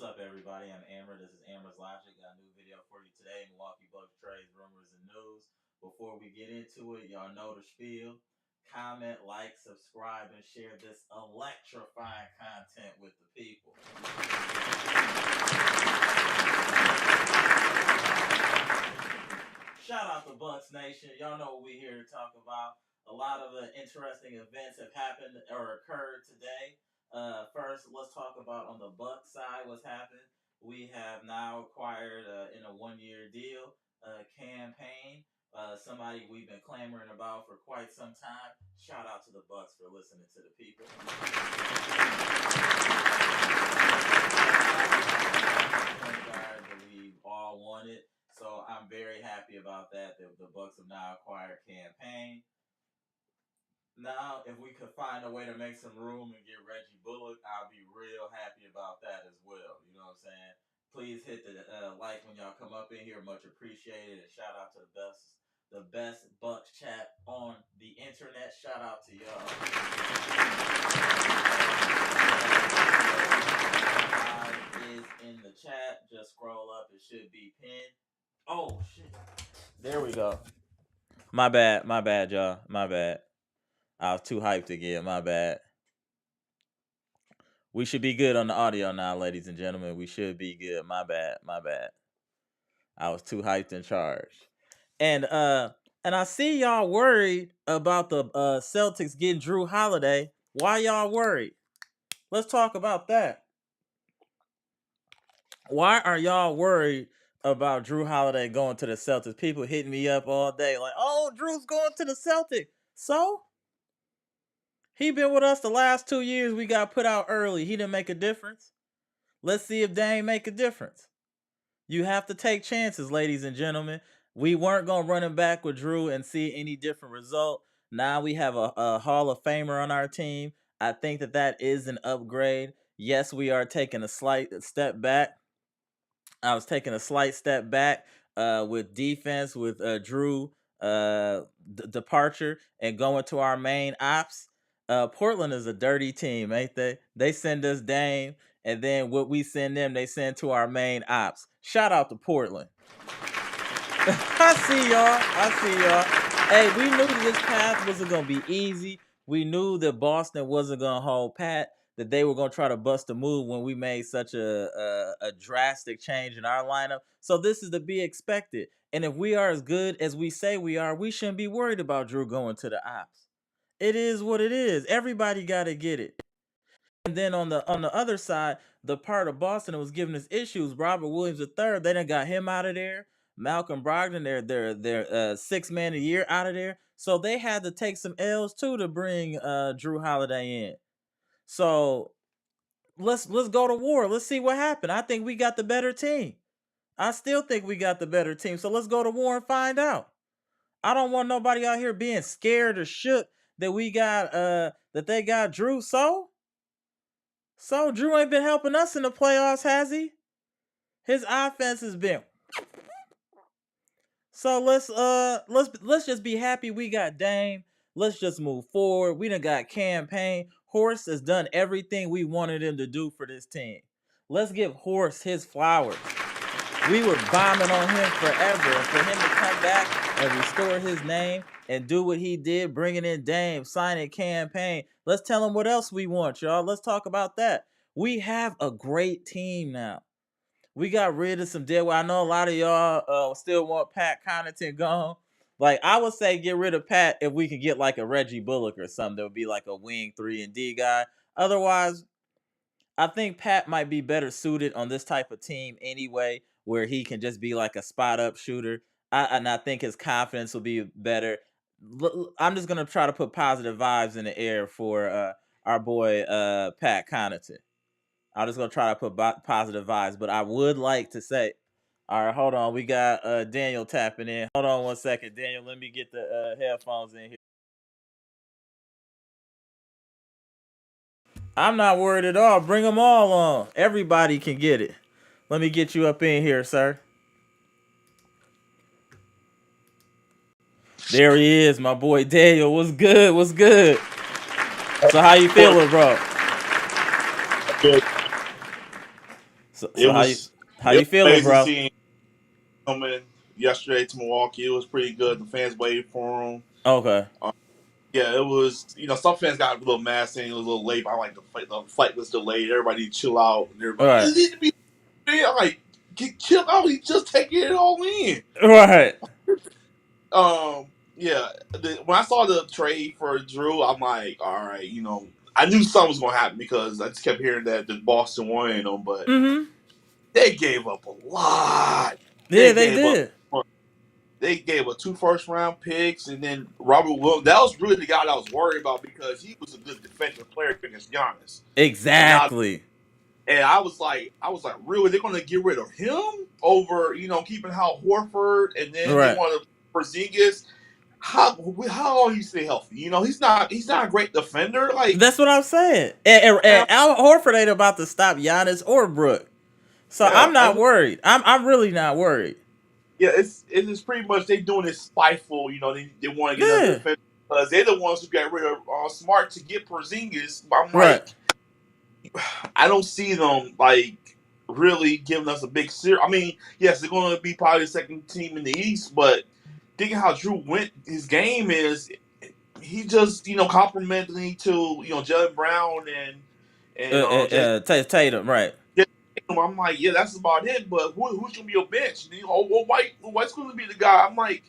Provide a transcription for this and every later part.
What's up, everybody? I'm Amara. This is Amara's Logic. Got a new video for you today. Milwaukee Bucks trades, rumors, and news. Before we get into it, y'all know the spiel. Comment, like, subscribe, and share this electrifying content with the people. Shout out to Bucks Nation. Y'all know what we're here to talk about. A lot of interesting events have happened or occurred today. First, let's talk about on the Bucks side what's happened. We have now acquired in a one-year deal campaign. Somebody we've been clamoring about for quite some time. Shout out to the Bucks for listening to the people. That we all wanted. So I'm very happy about that. The Bucks have now acquired campaign. Now, if we could find a way to make some room and get Reggie Bullock, I'll be real happy about that as well. You know what I'm saying? Please hit the like when y'all come up in here. Much appreciated. And shout out to the best Bucks chat on the internet. Shout out to y'all. Is in the chat. Just scroll up. It should be pinned. Oh, shit. There we go. My bad, y'all. My bad. I was too hyped again. My bad. We should be good on the audio now, ladies and gentlemen. We should be good. My bad. I was too hyped and charged. And I see y'all worried about the Celtics getting Jrue Holiday. Why y'all worried? Let's talk about that. Why are y'all worried about Jrue Holiday going to the Celtics? People hitting me up all day like, oh, Drew's going to the Celtics. So? He been with us the last 2 years. We got put out early. He didn't make a difference. Let's see if Dame make a difference. You have to take chances, ladies and gentlemen. We weren't going to run him back with Jrue and see any different result. Now we have a Hall of Famer on our team. I think that is an upgrade. Yes, we are taking a slight step back. I was taking a slight step back with defense, with Jrue departure, and going to our main ops. Portland is a dirty team, ain't they? They send us Dame, and then what we send them, they send to our main ops. Shout out to Portland. I see y'all. Hey, we knew this path wasn't going to be easy. We knew that Boston wasn't going to hold pat, that they were going to try to bust a move when we made such a drastic change in our lineup. So this is to be expected. And if we are as good as we say we are, we shouldn't be worried about Jrue going to the ops. It is what it is. Everybody got to get it. And then on the other side, the part of Boston that was giving us issues, Robert Williams III, they done got him out of there. Malcolm Brogdon, their sixth man a year out of there. So they had to take some L's too to bring Jrue Holiday in. So let's go to war. Let's see what happened. I think we got the better team. I still think we got the better team. So let's go to war and find out. I don't want nobody out here being scared or shook that we got that they got Jrue. So Jrue ain't been helping us in the playoffs, has he? His offense has been. So let's just be happy we got Dame. Let's just move forward. We done got campaign. Horst has done everything we wanted him to do for this team. Let's give Horst his flowers. We were bombing on him forever. And for him to come back and restore his name and do what he did, bringing in Dame, signing campaign. Let's tell him what else we want, y'all. Let's talk about that. We have a great team now. We got rid of some dead. I know a lot of y'all still want Pat Connaughton gone. Like, I would say get rid of Pat if we could get like a Reggie Bullock or something. That would be like a wing 3-and-D guy. Otherwise, I think Pat might be better suited on this type of team anyway, where he can just be like a spot-up shooter. And I think his confidence will be better. I'm just going to try to put positive vibes in the air for our boy Pat Connaughton. I'm just going to try to put positive vibes. But I would like to say, all right, hold on. We got Daniel tapping in. Hold on 1 second. Daniel, let me get the headphones in here. I'm not worried at all. Bring them all on. Everybody can get it. Let me get you up in here, sir. There he is, my boy Daniel. What's good? So how you feeling, bro? Good. So It was how it you was feeling, amazing bro? seeing coming yesterday to Milwaukee. It was pretty good. The fans waited for him. Okay. Uh, yeah, it was. Some fans got a little mad saying it was a little late. But I'm like, the flight was delayed. Everybody need to chill out. And All everybody, right. it need to be. I'm like, chill out. He just taking it all in. Right. Yeah. When I saw the trade for Jrue, I'm like, all right, I knew something was gonna happen because I just kept hearing that the Boston wanted him, but Mm-hmm. they gave up a lot. Yeah, They they gave up. did. They gave up 2 first-round picks, and then Robert Williams. That was really the guy that I was worried about because he was a good defensive player against Giannis. And now, Exactly. and I was like, really? They're going to get rid of him over, keeping Hal Horford, and then they Right. want to Porzingis. How long he stay healthy? He's not a great defender. Like, That's what I'm saying. And man, Al Horford ain't about to stop Giannis or Brook. So yeah, I'm not worried. I'm really not worried. yeah. It's pretty much they doing it spiteful. They want to get another Yeah. defender because they're the ones who got rid of Smart to get Porzingis. I'm Right. like, I don't see them like really giving us a big series. I mean, yes, they're going to be probably the second team in the East, but thinking how Jrue went, his game is he just complimenting to Jalen Brown and Jason Tatum. Right. Tatum. I'm like, yeah, that's about it. But who's going to be your bench? White's going to be the guy. I'm like,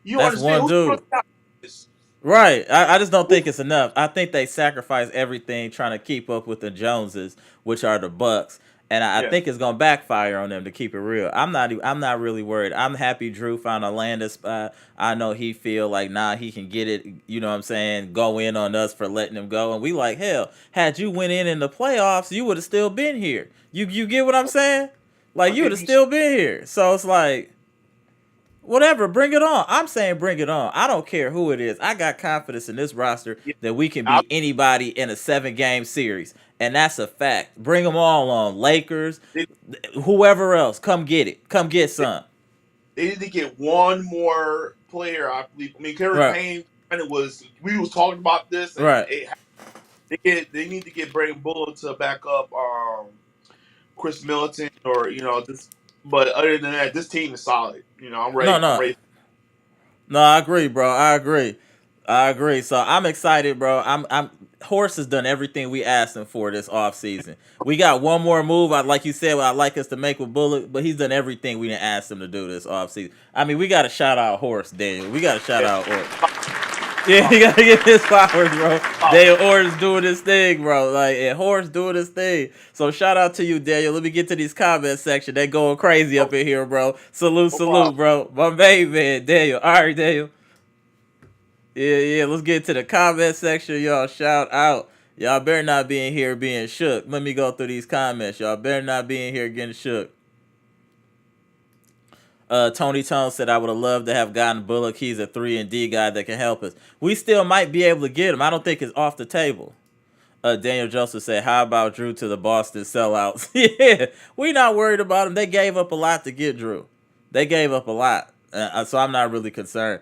you don't That's understand one who's going dude. to stop this? Right. I just don't Who, think it's enough. I think they sacrifice everything trying to keep up with the Joneses, which are the Bucks. And I yeah, think it's gonna backfire on them to keep it real. I'm not really worried. I'm happy Jrue found a landing spot. I know he feel like he can get it, you know what I'm saying, go in on us for letting him go. And we like, hell, had you went in the playoffs, you would have still been here. You get what I'm saying? Like I you would give have you. still been here. So it's like whatever, bring it on. I'm saying bring it on. I don't care who it is. I got confidence in this roster Yeah, that we can I, beat anybody in a 7-game series. And that's a fact. Bring them all on. Lakers, they, whoever else. Come get it. Come get some. they need to get one more player. I believe. I mean, Kerry Right. Payne. And it was we was talking about this, and Right. they need to get Brandon Bullock to back up Chris Middleton or this. But other than that, this team is solid. I'm No, ready. I'm no. ready. No, I agree, bro. I agree. I agree. So I'm excited, bro. I'm Horse has done everything we asked him for this offseason. We got one more move, like you said, I'd like us to make with Bullock, but he's done everything we didn't ask him to do this offseason. I mean, we got to shout out Horse, Daniel. We got to shout out Horse. Yeah, you gotta give his flowers, bro. Daniel Orr's doing his thing, bro. Like, and Horse doing his thing. So shout out to you, Daniel. Let me get to these comment section. They going crazy up in here, bro. Salute, No problem. salute, bro. My main man, Daniel. All right, Daniel. Yeah. Let's get to the comment section, y'all. Shout out. Y'all better not be in here being shook. Let me go through these comments. Y'all better not be in here getting shook. Tony Tone said, I would have loved to have gotten Bullock. He's a 3-and-D guy that can help us. We still might be able to get him. I don't think it's off the table. Daniel Joseph said, how about Jrue to the Boston sellouts? Yeah, we not worried about him. They gave up a lot to get Jrue. They gave up a lot. So I'm not really concerned.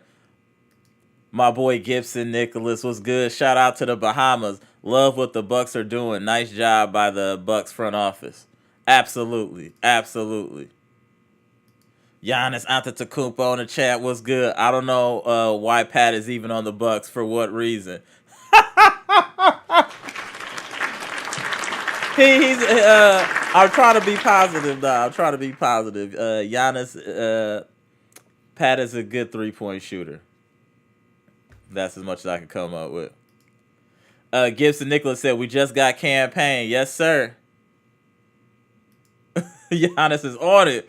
My boy Gibson Nicholas was good. Shout out to the Bahamas. Love what the Bucks are doing. Nice job by the Bucks front office. Absolutely. Absolutely. Giannis Antetokounmpo in the chat was good. I don't know why Pat is even on the Bucks for what reason. He's I'm trying to be positive now. I'm trying to be positive. Giannis Pat is a good 3-point shooter. That's as much as I can come up with. Gibson Nicholas said we just got campaign. Yes, sir. Giannis is on it.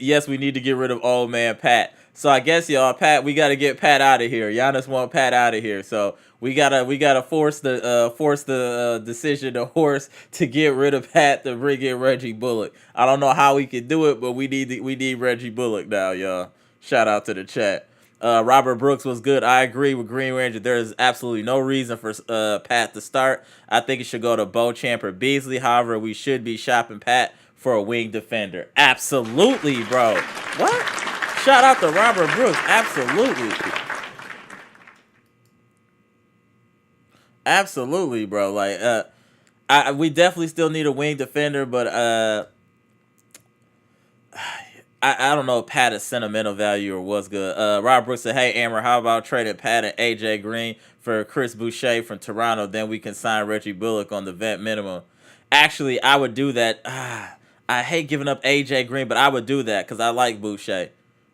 Yes, we need to get rid of old man Pat. So I guess y'all, Pat, we got to get Pat out of here. Giannis want Pat out of here. So we gotta force the decision to Horse to get rid of Pat to bring in Reggie Bullock. I don't know how we can do it, but we need Reggie Bullock now, y'all. Shout out to the chat. Robert Brooks was good. I agree with Green Ranger. There is absolutely no reason for Pat to start. I think it should go to Beauchamp or Beasley. However, we should be shopping Pat for a wing defender. Absolutely, bro. What? Shout out to Robert Brooks. Absolutely. Absolutely, bro. Like, we definitely still need a wing defender, but I don't know if Pat is sentimental value or what's good. Rob Brooks said, "Hey Amber, how about trading Pat and AJ Green for Chris Boucher from Toronto? Then we can sign Reggie Bullock on the vet minimum." Actually, I would do that. I hate giving up AJ Green, but I would do that because I like Boucher.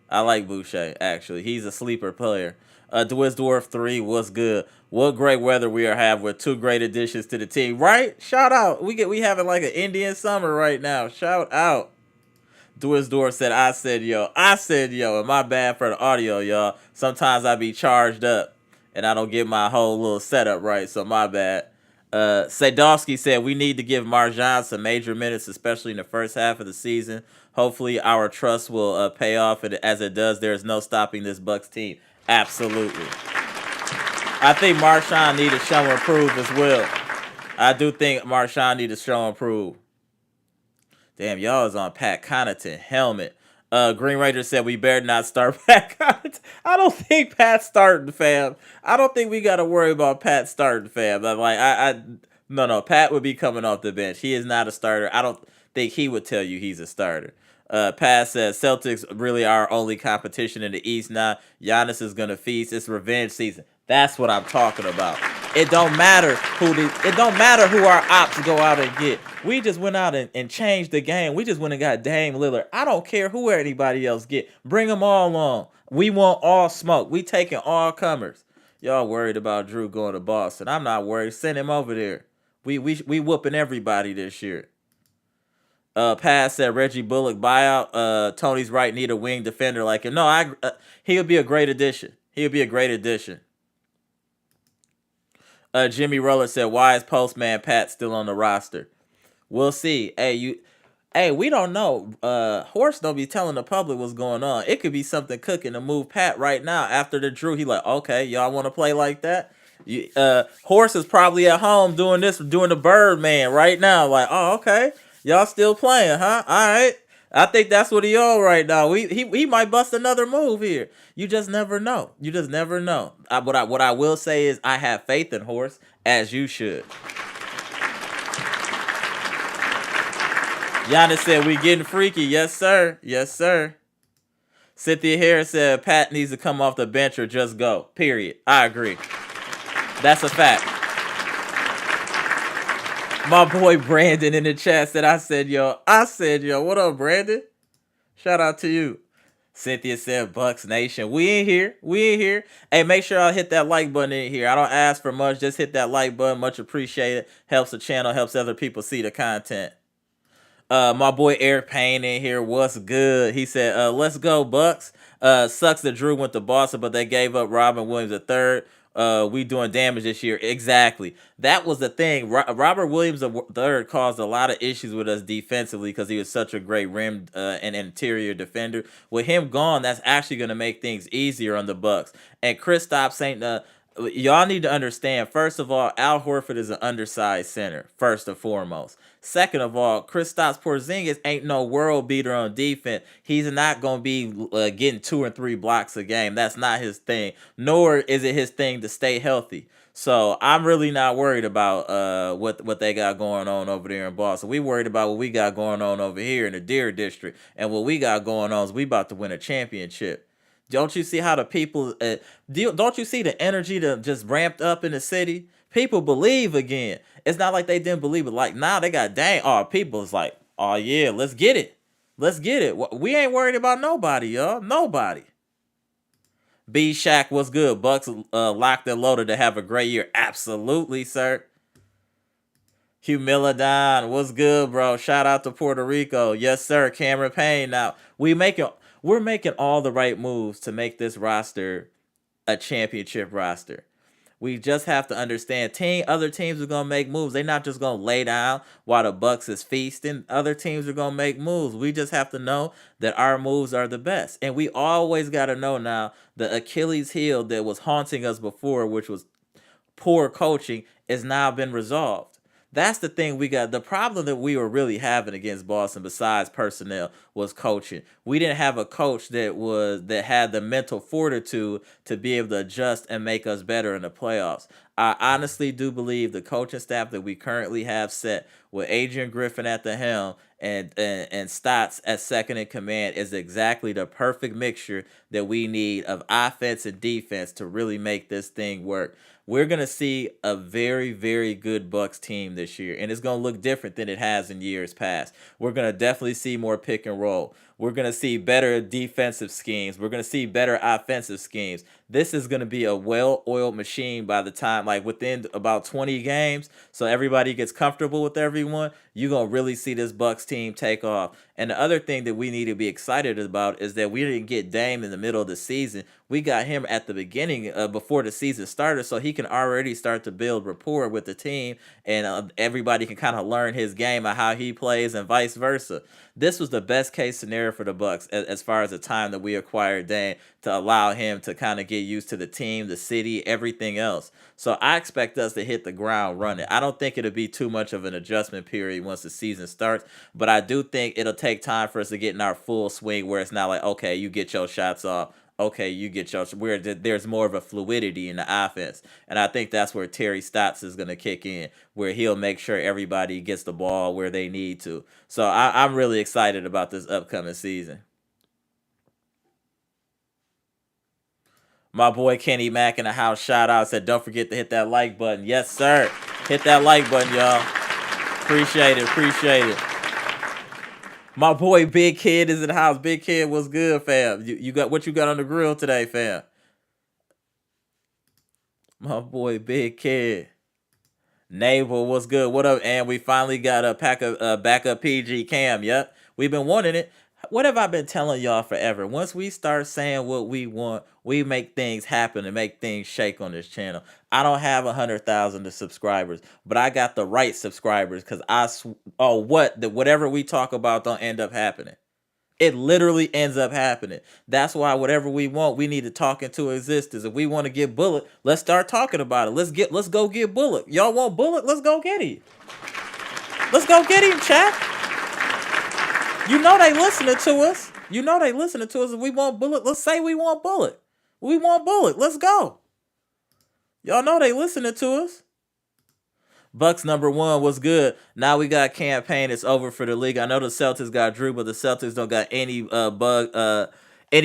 I like Boucher. Actually, he's a sleeper player. Dwiz Dwarf 3 was good. What great weather we are having with 2 great additions to the team. Right? Shout out. We having like an Indian summer right now. Shout out. Dwizdor said, I said, yo, and my bad for the audio, y'all. Sometimes I be charged up and I don't get my whole little setup right, so my bad. Sadowski said, we need to give Marjan some major minutes, especially in the first half of the season. Hopefully our trust will pay off, and as it does, there is no stopping this Bucks team. Absolutely. I think Marshawn need to show and prove as well. I do think Marshawn need to show and prove. Damn, y'all is on Pat Connaughton helmet. Green Ranger said we better not start Pat Connaughton. I don't think Pat's starting, fam. I don't think we got to worry about Pat starting, fam. No. Pat would be coming off the bench. He is not a starter. I don't think he would tell you he's a starter. Pat says Celtics really are our only competition in the East now. Giannis is gonna feast. It's revenge season. That's what I'm talking about. It don't matter who our ops go out and get. We just went out and changed the game. We just went and got Dame Lillard. I don't care who anybody else get. Bring them all on. We want all smoke. We taking all comers. Y'all worried about Jrue going to Boston. I'm not worried. Send him over there. We whooping everybody this year. Pat said Reggie Bullock buyout. Tony's right. Need a wing defender like him. No, he'll be a great addition. Jimmy Roller said, "Why is Postman Pat still on the roster?" We'll see. Hey, we don't know. Horse don't be telling the public what's going on. It could be something cooking to move Pat right now after the Jrue. He like, okay, y'all want to play like that? Horse is probably at home doing the Birdman right now. Like, oh, okay, y'all still playing, huh? All right. I think that's what he on right now. He might bust another move here. You just never know. What I will say is I have faith in Horse, as you should. Giannis said we getting freaky. Yes, sir. Cynthia Harris said Pat needs to come off the bench or just go. Period. I agree. That's a fact. My boy Brandon in the chat said, I said, yo, what up, Brandon? Shout out to you. Cynthia said, Bucks Nation. We in here. Hey, make sure y'all hit that like button in here. I don't ask for much. Just hit that like button. Much appreciated. Helps the channel. Helps other people see the content. My boy Eric Payne in here. What's good? He said, let's go, Bucks. Sucks that Jrue went to Boston, but they gave up Robin Williams III. We doing damage this year. Exactly. That was the thing. Robert Williams III caused a lot of issues with us defensively because he was such a great rim and interior defender. With him gone, that's actually going to make things easier on the Bucks. And Kristaps ain't y'all need to understand, first of all, Al Horford is an undersized center, first and foremost. Second of all, Kristaps Porzingis ain't no world beater on defense. He's not going to be getting 2 or 3 blocks a game. That's not his thing. Nor is it his thing to stay healthy. So I'm really not worried about what they got going on over there in Boston. We worried about what we got going on over here in the Deer District. And what we got going on is we about to win a championship. Don't you see how the people? Don't you see the energy that just ramped up in the city? People believe again. It's not like they didn't believe it. Like now they got people is like, oh yeah, let's get it. We ain't worried about nobody, y'all. Nobody. B Shack, what's good? Bucks locked and loaded to have a great year. Absolutely, sir. Humilidon, what's good, bro? Shout out to Puerto Rico. Yes, sir. Cameron Payne. Now we're making all the right moves to make this roster a championship roster. We just have to understand other teams are going to make moves. They're not just going to lay down while the Bucks is feasting. Other teams are going to make moves. We just have to know that our moves are the best. And we always got to know now the Achilles heel that was haunting us before, which was poor coaching, has now been resolved. That's the thing we got. The problem that we were really having against Boston, besides personnel, was coaching. We didn't have a coach that had the mental fortitude to be able to adjust and make us better in the playoffs. I honestly do believe the coaching staff that we currently have set with Adrian Griffin at the helm and Stotts as second in command is exactly the perfect mixture that we need of offense and defense to really make this thing work. We're gonna see a very, very good Bucks team this year, and it's gonna look different than it has in years past. We're gonna definitely see more pick and roll. We're gonna see better defensive schemes. We're gonna see better offensive schemes. This is gonna be a well-oiled machine by the time, like within about 20 games, so everybody gets comfortable with everyone. You're gonna really see this Bucks team take off. And the other thing that we need to be excited about is that we didn't get Dame in the middle of the season. We got him at the beginning, before the season started, so he can already start to build rapport with the team, and everybody can kind of learn his game and how he plays, and vice versa. This was the best case scenario for the Bucks as far as the time that we acquired Dame to allow him to kind of get used to the team, the city, everything else. So I expect us to hit the ground running. I don't think it'll be too much of an adjustment period once the season starts, but I do think it'll take time for us to get in our full swing where it's not like, okay, you get your shots off. Okay, you get your, where there's more of a fluidity in the offense. And I think that's where Terry Stotts is going to kick in, where he'll make sure everybody gets the ball where they need to. So I'm really excited about this upcoming season. My boy Kenny Mack in the house, shout out, said, don't forget to hit that like button. Yes, sir. Hit that like button, y'all. Appreciate it. Appreciate it. My boy Big Kid is in the house. Big Kid, what's good, fam? You got what you got on the grill today, fam? My boy Big Kid. Naval, what's good? What up? And we finally got a pack of backup PG Cam. Yep. We've been wanting it. What have I been telling y'all forever? Once we start saying what we want, we make things happen and make things shake on this channel. I don't have 100,000 subscribers, but I got the right subscribers because whatever we talk about don't end up happening. It literally ends up happening. That's why whatever we want, we need to talk into existence. If we want to get Bullock, let's start talking about it. Let's go get Bullock. Y'all want Bullock? Let's go get him. Let's go get him, chat. You know they listening to us. You know they listening to us. If we want Bullock, let's say we want Bullock. We want Bullock. Let's go. Y'all know they listening to us. Bucks #1 was good. Now we got campaign. It's over for the league. I know the Celtics got Jrue, but the Celtics don't got any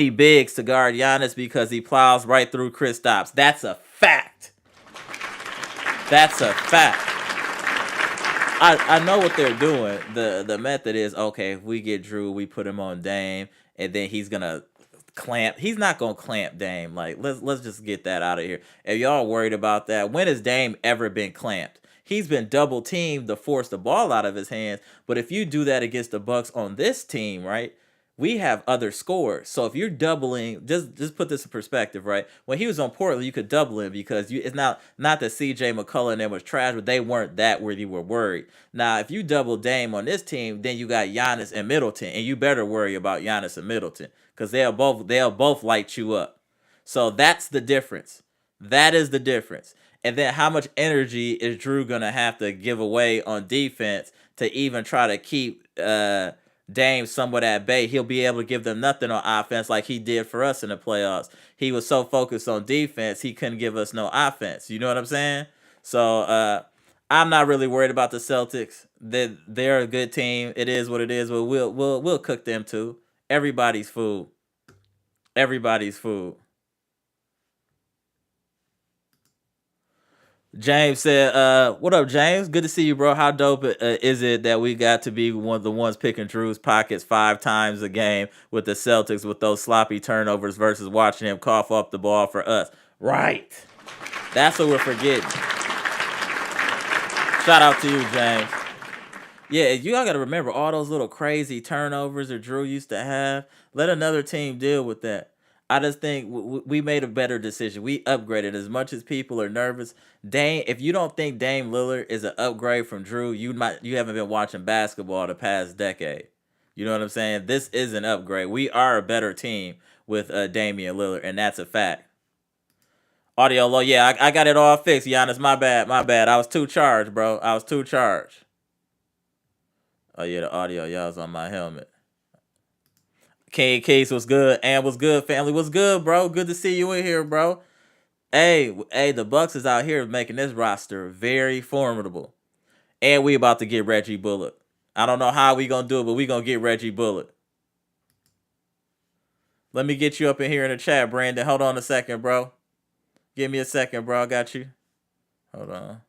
bigs to guard Giannis because he plows right through Kristaps. That's a fact. That's a fact. I know what they're doing. The method is, okay, if we get Jrue, we put him on Dame, and then he's gonna clamp. He's not gonna clamp Dame. Like, let's just get that out of here. If y'all worried about that, when has Dame ever been clamped? He's been double teamed to force the ball out of his hands. But if you do that against the Bucks on this team, right? We have other scores. So if you're doubling, just put this in perspective, right? When he was on Portland, you could double him because it's not that CJ McCullough and them was trash, but they weren't that where you were worried. Now, if you double Dame on this team, then you got Giannis and Middleton, and you better worry about Giannis and Middleton because they'll both light you up. So that's the difference. That is the difference. And then how much energy is Jrue gonna have to give away on defense to even try to keep Dame somewhat at bay? He'll be able to give them nothing on offense like he did for us in the playoffs. He was so focused on defense, he couldn't give us no offense. You know what I'm saying? So I'm not really worried about the Celtics. They're a good team. It is what it is, but we'll cook them too. Everybody's food. Everybody's food. James said, what up, James? Good to see you, bro. How dope is it that we got to be one of the ones picking Drew's pockets 5 times a game with the Celtics with those sloppy turnovers versus watching him cough up the ball for us? Right. That's what we're forgetting. Shout out to you, James. Yeah, you all got to remember all those little crazy turnovers that Jrue used to have. Let another team deal with that. I just think we made a better decision. We upgraded. As much as people are nervous, Dame. If you don't think Dame Lillard is an upgrade from Jrue, you haven't been watching basketball the past decade. You know what I'm saying? This is an upgrade. We are a better team with Damian Lillard, and that's a fact. Audio low. Yeah, I got it all fixed, Giannis. My bad. I was too charged, bro. I was too charged. Oh yeah, the audio, y'all's on my helmet. King Case was good, and was good, family was good, bro. Good to see you in here, bro. Hey, the Bucks is out here making this roster very formidable, and we about to get Reggie Bullock. I don't know how we gonna do it, but we gonna get Reggie Bullock. Let me get you up in here in the chat, Brandon. Hold on a second, bro. Give me a second, bro. I got you. Hold on.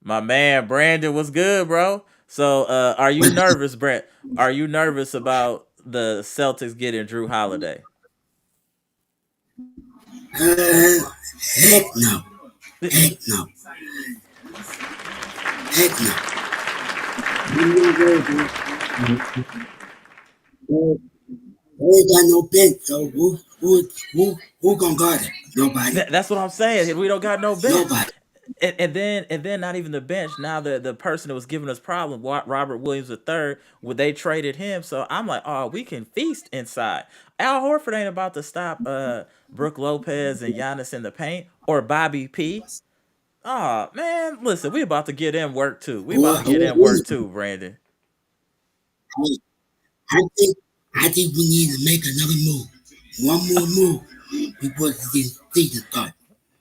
My man, Brandon, was good, bro? So, are you nervous, Brent? Are you nervous about the Celtics getting Jrue Holiday? Heck no. Heck no. Heck no. We ain't got no bench, so who gonna guard it? Nobody. That's what I'm saying. We don't got no bench. Nobody. And then not even the bench. Now the person that was giving us problem, Robert Williams III, would they traded him? So I'm like, oh, we can feast inside. Al Horford ain't about to stop Brooke Lopez and Giannis in the paint or Bobby P. Oh man, listen, we about to get in work too. We about to get in work too, Brandon. I think I think we need to make another move. One more move before the season starts.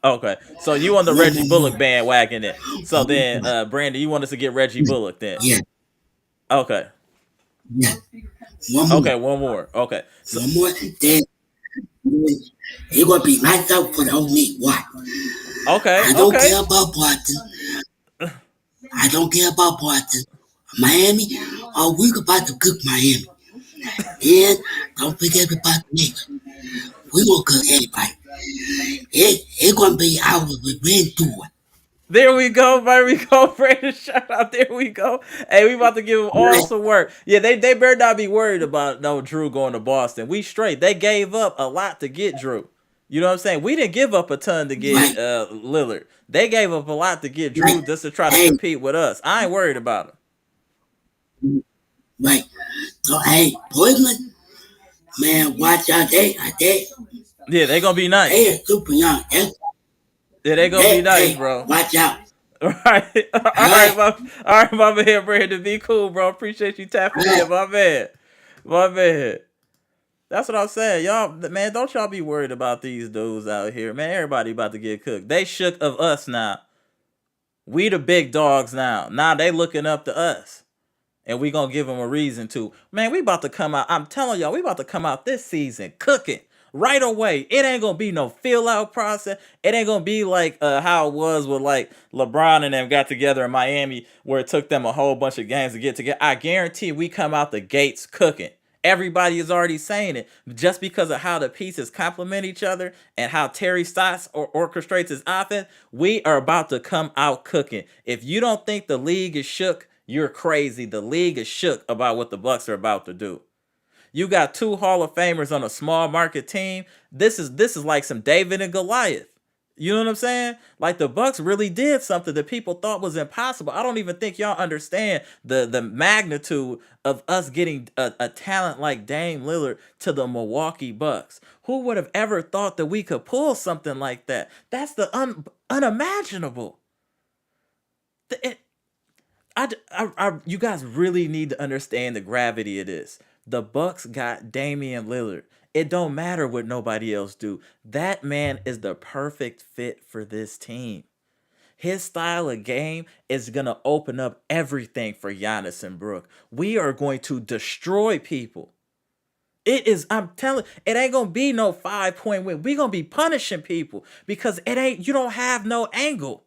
Okay, so you on the One Reggie more Bullock move. bandwagon then? So then, Brandon, you want us to get Reggie Bullock then? Yeah, Okay, yeah. One more. okay, one more. Okay, so One more. Then it gonna be lights out for the whole league. Why? okay, I don't okay. care about Boston. I don't care about Boston. Miami, oh, we about to cook Miami. And don't forget about the Knicks. We gonna cook everybody. It gonna be our revenge tour. There we go, there we go, Brandon. Shout out, there we go. Hey, we about to give them all Right, some work. Yeah, they better not be worried about no Jrue going to Boston. We straight. They gave up a lot to get Jrue. You know what I'm saying? We didn't give up a ton to get right, Lillard. They gave up a lot to get right. Jrue just to try to Hey, compete with us. I ain't worried about him. right. So hey, Portland, man, watch out. Yeah, they gonna be They nice. are super young. Yeah, they gonna be nice, Hey, bro. watch out. All right, all All right, right, my man, Brandon. Be cool, bro. Appreciate you all tapping in, right. my man. That's what I'm saying, y'all. Man, don't y'all be worried about these dudes out here, man. Everybody about to get cooked. They shook of us now. We the big dogs now. Now they looking up to us, and we gonna give them a reason to. Man, we about to come out. I'm telling y'all, we about to come out this season cooking right away. It ain't gonna be no feel out process. It ain't gonna be like how it was with like LeBron and them got together in Miami, where it took them a whole bunch of games to get together. I guarantee we come out the gates cooking. Everybody is already saying it just because of how the pieces complement each other and how Terry Stotts orchestrates his offense. We are about to come out cooking. If you don't think the league is shook, you're crazy. The league is shook about what the Bucks are about to do. You got two Hall of Famers on a small market team. This is like some David and Goliath. You know what I'm saying? Like the Bucks really did something that people thought was impossible. I don't even think y'all understand the magnitude of us getting a talent like Dame Lillard to the Milwaukee Bucks. Who would have ever thought that we could pull something like that? That's the unimaginable. It, you guys really need to understand the gravity of this. The Bucks got Damian Lillard. It don't matter what nobody else do. That man is the perfect fit for this team. His style of game is gonna open up everything for Giannis and Brooke. We are going to destroy people. It is, I'm telling, it ain't gonna be no 5 point win. We gonna be punishing people because it ain't, you don't have no angle.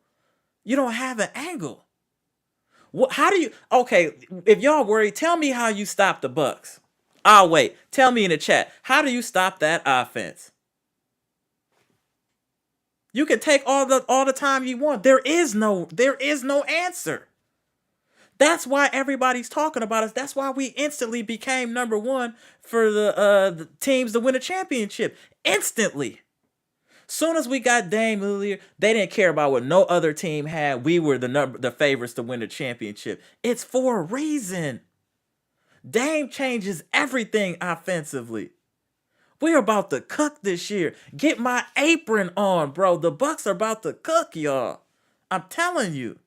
You don't have an angle. What? How do you? Okay, if y'all worried, tell me how you stop the Bucks. I'll wait. Tell me in the chat. How do you stop that offense? You can take all the time you want. There is no answer. That's why everybody's talking about us. That's why we instantly became number one for the teams to win a championship. Instantly. Soon as we got Dame Lillard, they didn't care about what no other team had. We were the favorites to win the championship. It's for a reason. Dame changes everything offensively. We're about to cook this year. Get my apron on, bro. The Bucks are about to cook, y'all. I'm telling you.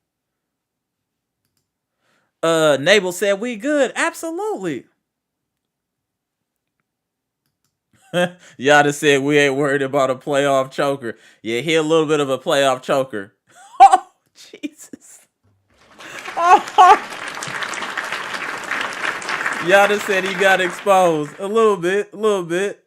Nabel said we good. Absolutely. Y'all just said we ain't worried about a playoff choker. Yeah, he a little bit of a playoff choker. Oh, Jesus. Giannis said he got exposed a little bit.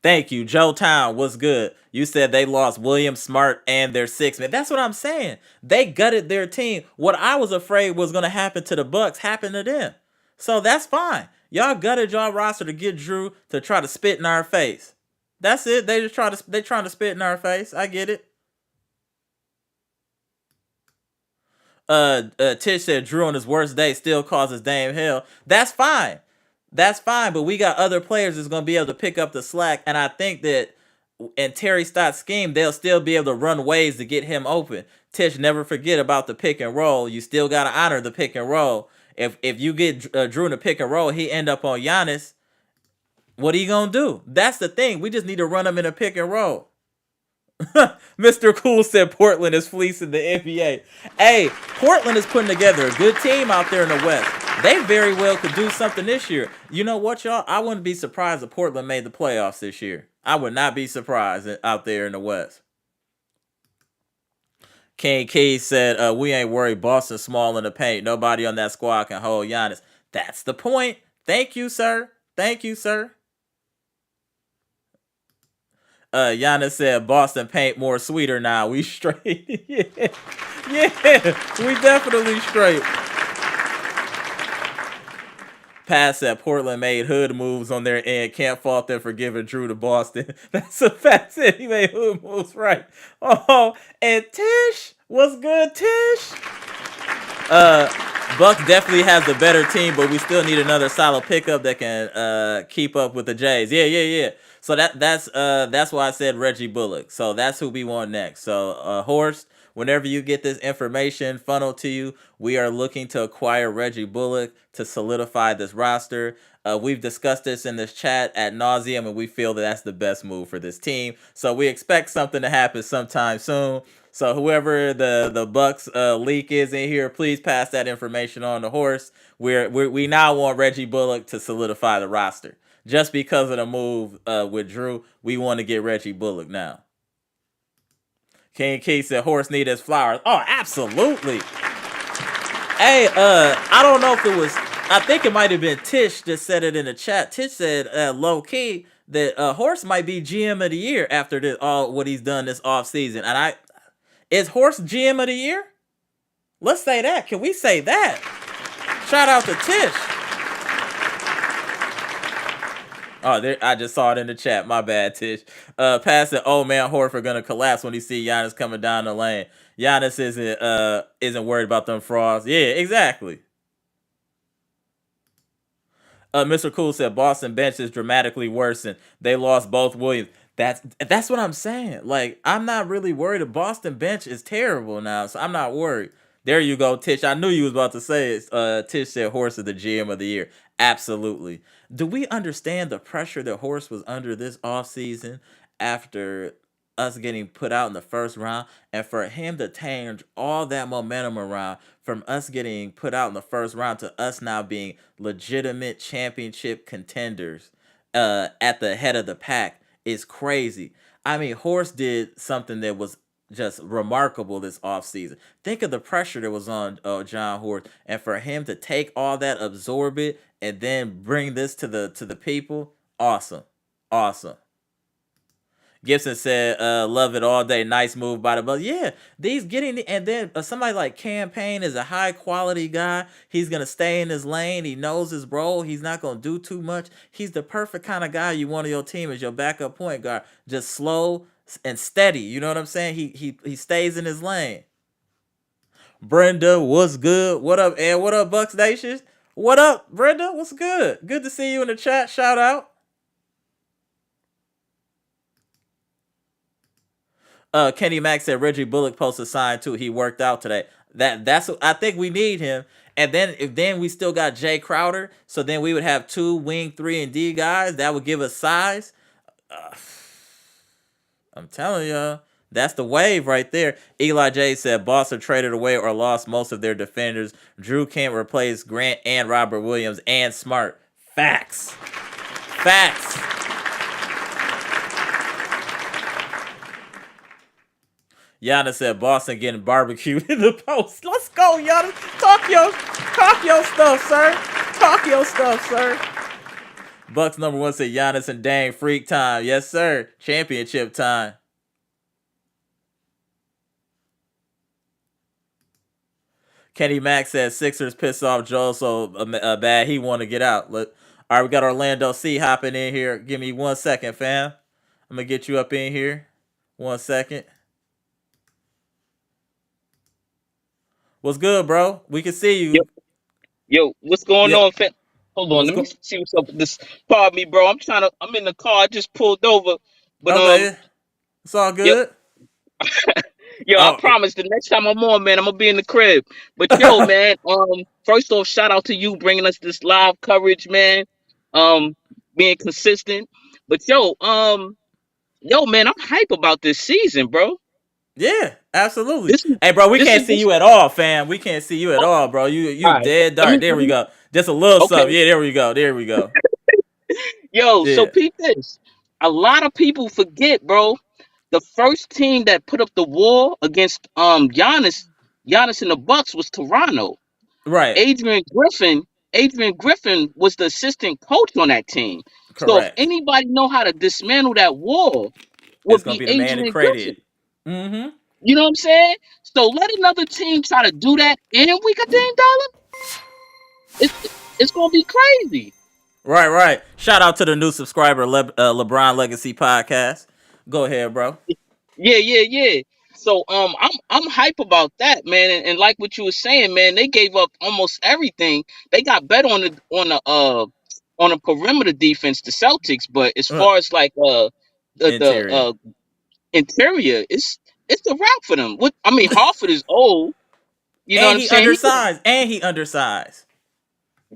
Thank you, Joe Town. What's good? You said they lost William Smart and their six man. That's what I'm saying. They gutted their team. What I was afraid was going to happen to the Bucks happened to them. So that's fine. Y'all gutted y'all roster to get Jrue to try to spit in our face. That's it. They just trying to spit in our face. I get it. Tish said Jrue on his worst day still causes Dame hell. That's fine. That's fine, but we got other players that's going to be able to pick up the slack, and I think that in Terry Stott's scheme, they'll still be able to run ways to get him open. Tish, never forget about the pick and roll. You still got to honor the pick and roll. If you get Jrue in the pick and roll, he end up on Giannis. What are you going to do? That's the thing. We just need to run him in a pick and roll. Mr. Cool said Portland is fleecing the NBA. Hey, Portland is putting together a good team out there in the West. They very well could do something this year. You know what, y'all? I wouldn't be surprised if Portland made the playoffs this year. I would not be surprised out there in the West. King Key said, we ain't worried. Boston small in the paint. Nobody on that squad can hold Giannis. That's the point. Thank you, sir. Thank you, sir. Giannis said Boston paint more sweeter now. We straight. Yeah, we definitely straight. Pass that Portland made hood moves on their end. Can't fault them for giving Jrue to Boston. That's a fact. He made hood moves right. Oh, and Tish, what's good, Tish? Bucks definitely has the better team, but we still need another solid pickup that can keep up with the Jays. Yeah. So that's why I said Reggie Bullock. So that's who we want next. So Horst, whenever you get this information funneled to you, we are looking to acquire Reggie Bullock to solidify this roster. We've discussed this in this chat ad nauseum, and we feel that that's the best move for this team. So we expect something to happen sometime soon. So whoever the Bucks leak is in here, please pass that information on to Horst. We now want Reggie Bullock to solidify the roster. Just because of the move with Jrue, we want to get Reggie Bullock now. King Key said Horst need his flowers. Oh, absolutely. Hey, I don't know if it was, I think it might have been Tish that said it in the chat. Tish said low key that Horst might be GM of the year after this, all what he's done this offseason. And is Horst GM of the year? Let's say that. Can we say that? Shout out to Tish. Oh, I just saw it in the chat. My bad, Tish. Pass it. Oh man, Horford gonna collapse when he see Giannis coming down the lane. Giannis isn't worried about them frauds. Yeah, exactly. Mr. Cool said Boston bench is dramatically worsened. They lost both Williams. That's what I'm saying. Like, I'm not really worried. The Boston bench is terrible now, so I'm not worried. There you go, Tish. I knew you was about to say it. Tish said Horst is the GM of the year. Absolutely. Do we understand the pressure that Horst was under this offseason after us getting put out in the first round, and for him to change all that momentum around from us getting put out in the first round to us now being legitimate championship contenders at the head of the pack is crazy. I mean, Horst did something that was just remarkable this offseason. Think of the pressure that was on John Horst, and for him to take all that, absorb it, and then bring this to the people. Awesome. Gibson said, love it all day. Nice move by the Bucks. Yeah, these getting and then somebody like Cam Payne is a high quality guy. He's gonna stay in his lane. He knows his role. He's not gonna do too much. He's the perfect kind of guy you want on your team as your backup point guard. Just slow and steady. You know what I'm saying? He stays in his lane. Brenda, what's good? What up, Ed? What up, Bucks Nation? What up, Brenda? What's good? Good to see you in the chat. Shout out. Kenny Mack said Reggie Bullock posted sign too. He worked out today. That's what I think we need him. And then we still got Jay Crowder. So then we would have 2 wing 3 and D guys. That would give us size. I'm telling y'all, that's the wave right there. Eli J said Boston traded away or lost most of their defenders. Jrue can't replace Grant and Robert Williams and Smart. Facts. Giannis said Boston getting barbecued in the post. Let's go, Giannis. Talk your stuff, sir. Talk your stuff, sir. Bucks number one said Giannis and Dame freak time. Yes, sir. Championship time. Kenny Mack said Sixers piss off Joel so bad he want to get out. Look, all right, we got Orlando C hopping in here. Give me 1 second, fam. I'm gonna get you up in here. 1 second. What's good, bro? We can see Yo, you. yo, what's going Yeah. on, fam? Hold on, What's let me go? see what's up with this. Pardon me, bro. I'm in the car. I just pulled over, but Okay. It's all yo, good. yo, I Oh. promise the next time I'm on, man, I'm gonna be in the crib. But yo, man, first off, shout out to you bringing us this live coverage, man. Um, being consistent. But yo, man, I'm hype about this season, bro. Yeah, absolutely. This is Hey, bro, we this can't is see this. you at all, fam. We can't see you at Oh, all, bro. You all right, dead let dark. me, There let we me. go. Just a little Okay, something. Yeah, there we go. There we go. yo, so Yeah. peep this. A lot of people forget, bro. The first team that put up the wall against Giannis and the Bucks was Toronto. Right. Adrian Griffin, Adrian Griffin was the assistant coach on that team. So if Correct. anybody know how to dismantle that wall, It's would gonna be be the man that Adrian created Griffin. it. Mm-hmm. You know what I'm saying? So let another team try to do that and we could dang dollar. It's it's gonna be crazy. Right, right. Shout out to the new subscriber, LeBron Legacy Podcast. Go ahead, bro. Yeah. So I'm hype about that, man. And like what you were saying, man, they gave up almost everything. They got better on the perimeter defense, the Celtics, but as Uh, far as like the Interior. interior, it's a wrap for them. What I mean, Harford is old. You know what And I'm he saying? He could, undersized. And he undersized.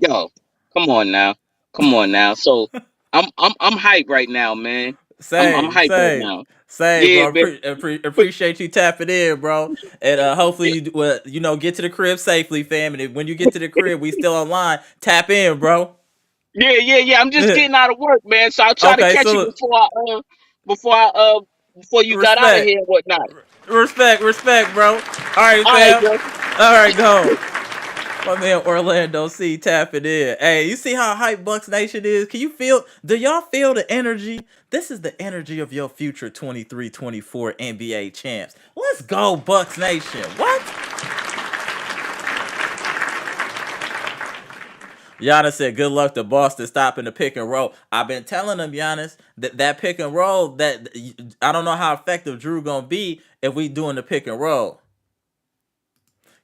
yo, come on now, come on now. So I'm hype right now, man. I'm Same, hype right same, now. same, Yeah, bro. man. But Appreciate you tapping in, bro. And hopefully get to the crib safely, fam. And when you get to the crib, we still online. Tap in, bro. yeah. I'm just getting out of work, man. So I'll try to Okay, catch you so before I before you got out of respect, here and whatnot. respect, bro. All right, All right, fam. yo. All right, go. My man Orlando C tapping in. Hey, you see how hype Bucks Nation is? Can you feel? Do y'all feel the energy? This is the energy of your future 23-24 NBA champs. Let's go, Bucks Nation. What? Giannis said, "Good luck to Boston stopping the pick and roll." I've been telling them, Giannis, that pick and roll. That I don't know how effective Jrue gonna be if we doing the pick and roll.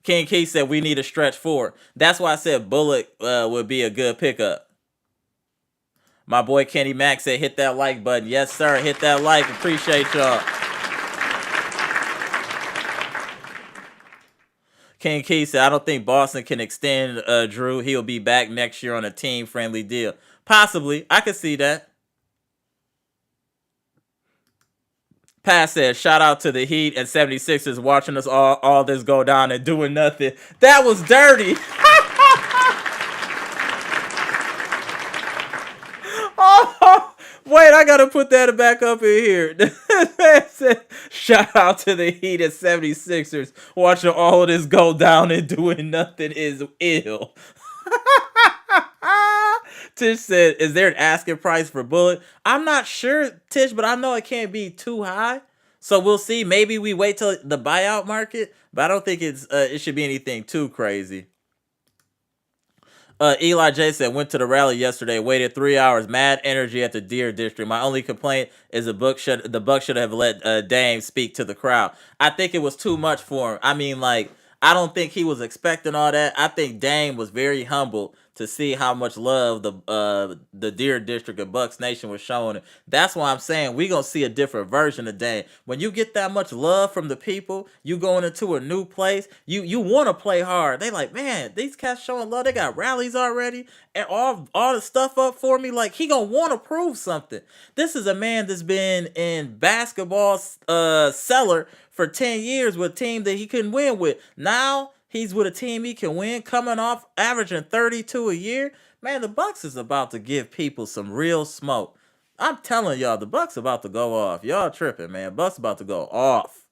King Key said we need a stretch four. That's why I said Bullock would be a good pickup. My boy Kenny Mack said hit that like button. Yes, sir. Hit that like. Appreciate y'all. King Key said, I don't think Boston can extend Jrue. He'll be back next year on a team-friendly deal. Possibly. I could see that. Pat said, shout out to the Heat and 76ers watching us all this go down and doing nothing. That was dirty. Oh, wait, I gotta put that back up in here. Man said, shout out to the Heat and 76ers watching all of this go down and doing nothing is ill. Tish said, is there an asking price for Bullet? I'm not sure, Tish, but I know it can't be too high. So we'll see. Maybe we wait till the buyout market, but I don't think it should be anything too crazy. Eli J said, went to the rally yesterday, waited 3 hours, mad energy at the Deer District. My only complaint is the Bucks should have let Dame speak to the crowd. I think it was too much for him. I mean, like, I don't think he was expecting all that. I think Dame was very humble to see how much love the Deer District of Bucks Nation was showing him. That's why I'm saying we gonna see a different version of Dame. When you get that much love from the people, you going into a new place, you want to play hard. They like, man, these cats showing love. They got rallies already and all the stuff up for me. Like, he gonna want to prove something. This is a man that's been in basketball cellar for 10 years with a team that he couldn't win with. Now he's with a team he can win, coming off averaging 32 a year. Man, the Bucks is about to give people some real smoke. I'm telling y'all, the Bucks about to go off. Y'all tripping, man. Bucks about to go off.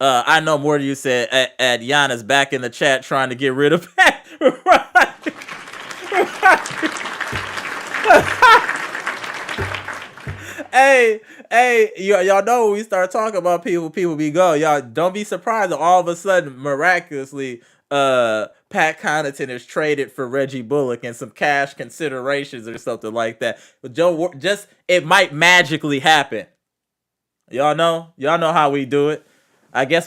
I know more than you said at Giannis back in the chat trying to get rid of Pat. Hey, hey, y'all know when we start talking about people be gone. Y'all don't be surprised if all of a sudden, miraculously, Pat Connaughton is traded for Reggie Bullock and some cash considerations or something like that. But just it might magically happen. Y'all know how we do it. I guess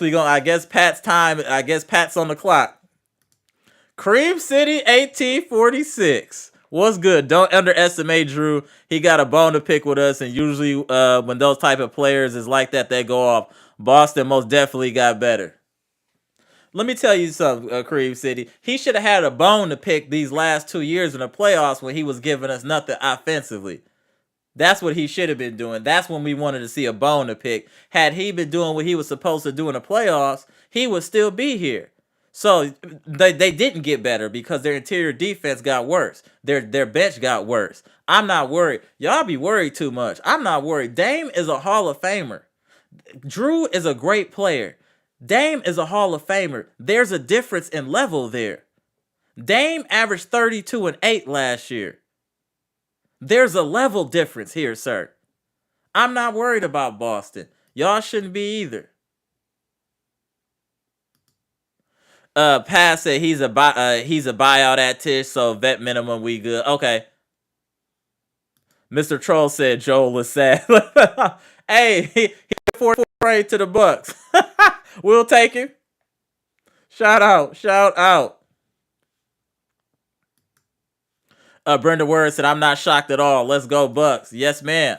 Pat's time. I guess Pat's on the clock. Cream City 1846. What's good? Don't underestimate Jrue. He got a bone to pick with us, and usually when those type of players is like that, they go off. Boston most definitely got better. Let me tell you something, Cream City. He should have had a bone to pick these last 2 years in the playoffs when he was giving us nothing offensively. That's what he should have been doing. That's when we wanted to see a bone to pick. Had he been doing what he was supposed to do in the playoffs, he would still be here. So they didn't get better because their interior defense got worse. Their bench got worse. I'm not worried. Y'all be worried too much. I'm not worried. Dame is a Hall of Famer. Jrue is a great player. Dame is a Hall of Famer. There's a difference in level there. Dame averaged 32 and 8 last year. There's a level difference here, sir. I'm not worried about Boston. Y'all shouldn't be either. Pat said he's a buyout at Tish, so vet minimum we good. Okay. Mr. Troll said Joel is sad. Hey, he 4-8 to the Bucks. We'll take him. Shout out. Brenda Word said, I'm not shocked at all. Let's go, Bucks. Yes, ma'am.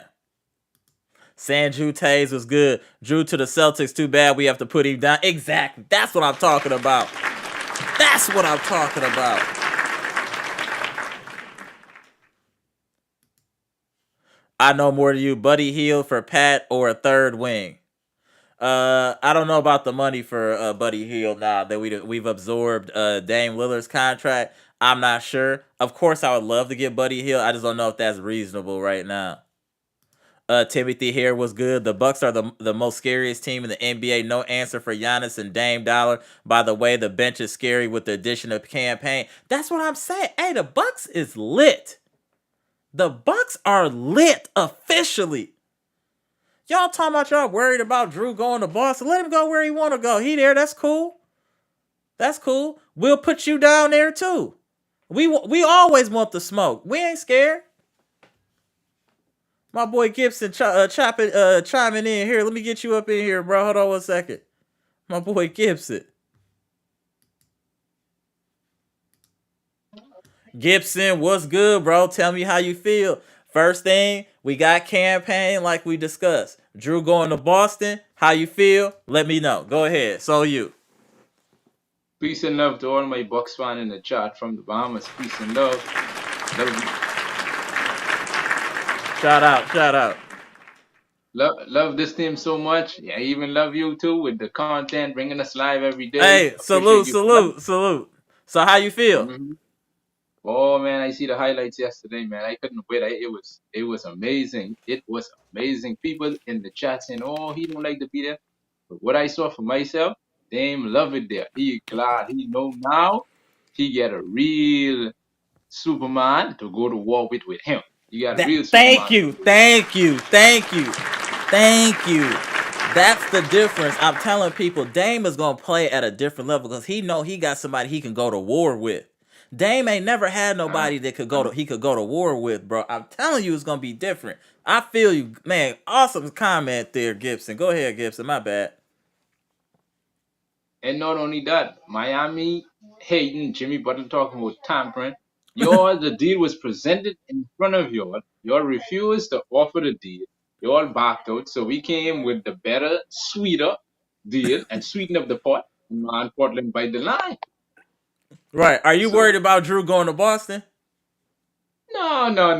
Sanju Tays was good. Jrue to the Celtics. Too bad we have to put him down. Exactly. That's what I'm talking about. That's what I'm talking about. I know more than you. Buddy Hield for Pat or a third wing. I don't know about the money for Buddy Hield now that we've absorbed Dame Lillard's contract. I'm not sure. Of course, I would love to get Buddy Hield. I just don't know if that's reasonable right now. Timothy here was good. The Bucks are the most scariest team in the NBA. No answer for Giannis and Dame Dollar. By the way, the bench is scary with the addition of campaign. That's what I'm saying. Hey, the Bucks is lit. The Bucks are lit officially. Y'all talking about y'all worried about Jrue going to Boston. Let him go where he want to go. He there. That's cool. That's cool. We'll put you down there too. We always want the smoke. We ain't scared. My boy Gibson chiming in here. Let me get you up in here, bro. Hold on 1 second. My boy Gibson. Gibson, what's good, bro? Tell me how you feel. First thing, we got campaign like we discussed. Jrue going to Boston. How you feel? Let me know. Go ahead. So you. Peace and love to all my Bucks fans in the chat from the Bahamas. Peace and love. Shout out. Love this team so much. Yeah, I even love you too with the content, bringing us live every day. Hey, salute. So how you feel? Mm-hmm. Oh man, I see the highlights yesterday, man. I couldn't wait. It was amazing. It was amazing. People in the chat saying, "Oh, he don't like to be there." But what I saw for myself, Dame love it there. He glad he know now. He get a real Superman to go to war with him. You got a real Superman. Thank you. That's the difference. I'm telling people, Dame is gonna play at a different level because he know he got somebody he can go to war with. Dame ain't never had nobody that could go to war with, bro. I'm telling you, it's gonna be different. I feel you, man. Awesome comment there, Gibson. Go ahead, Gibson. My bad. And not only that, Miami hating Jimmy Butler talking about tampering. The deal was presented in front of y'all. Y'all refused to offer the deal. Y'all backed out. So we came with the better, sweeter deal and sweeten up the pot. Man, Portland by the line. Right. Are you worried about Jrue going to Boston? No, man.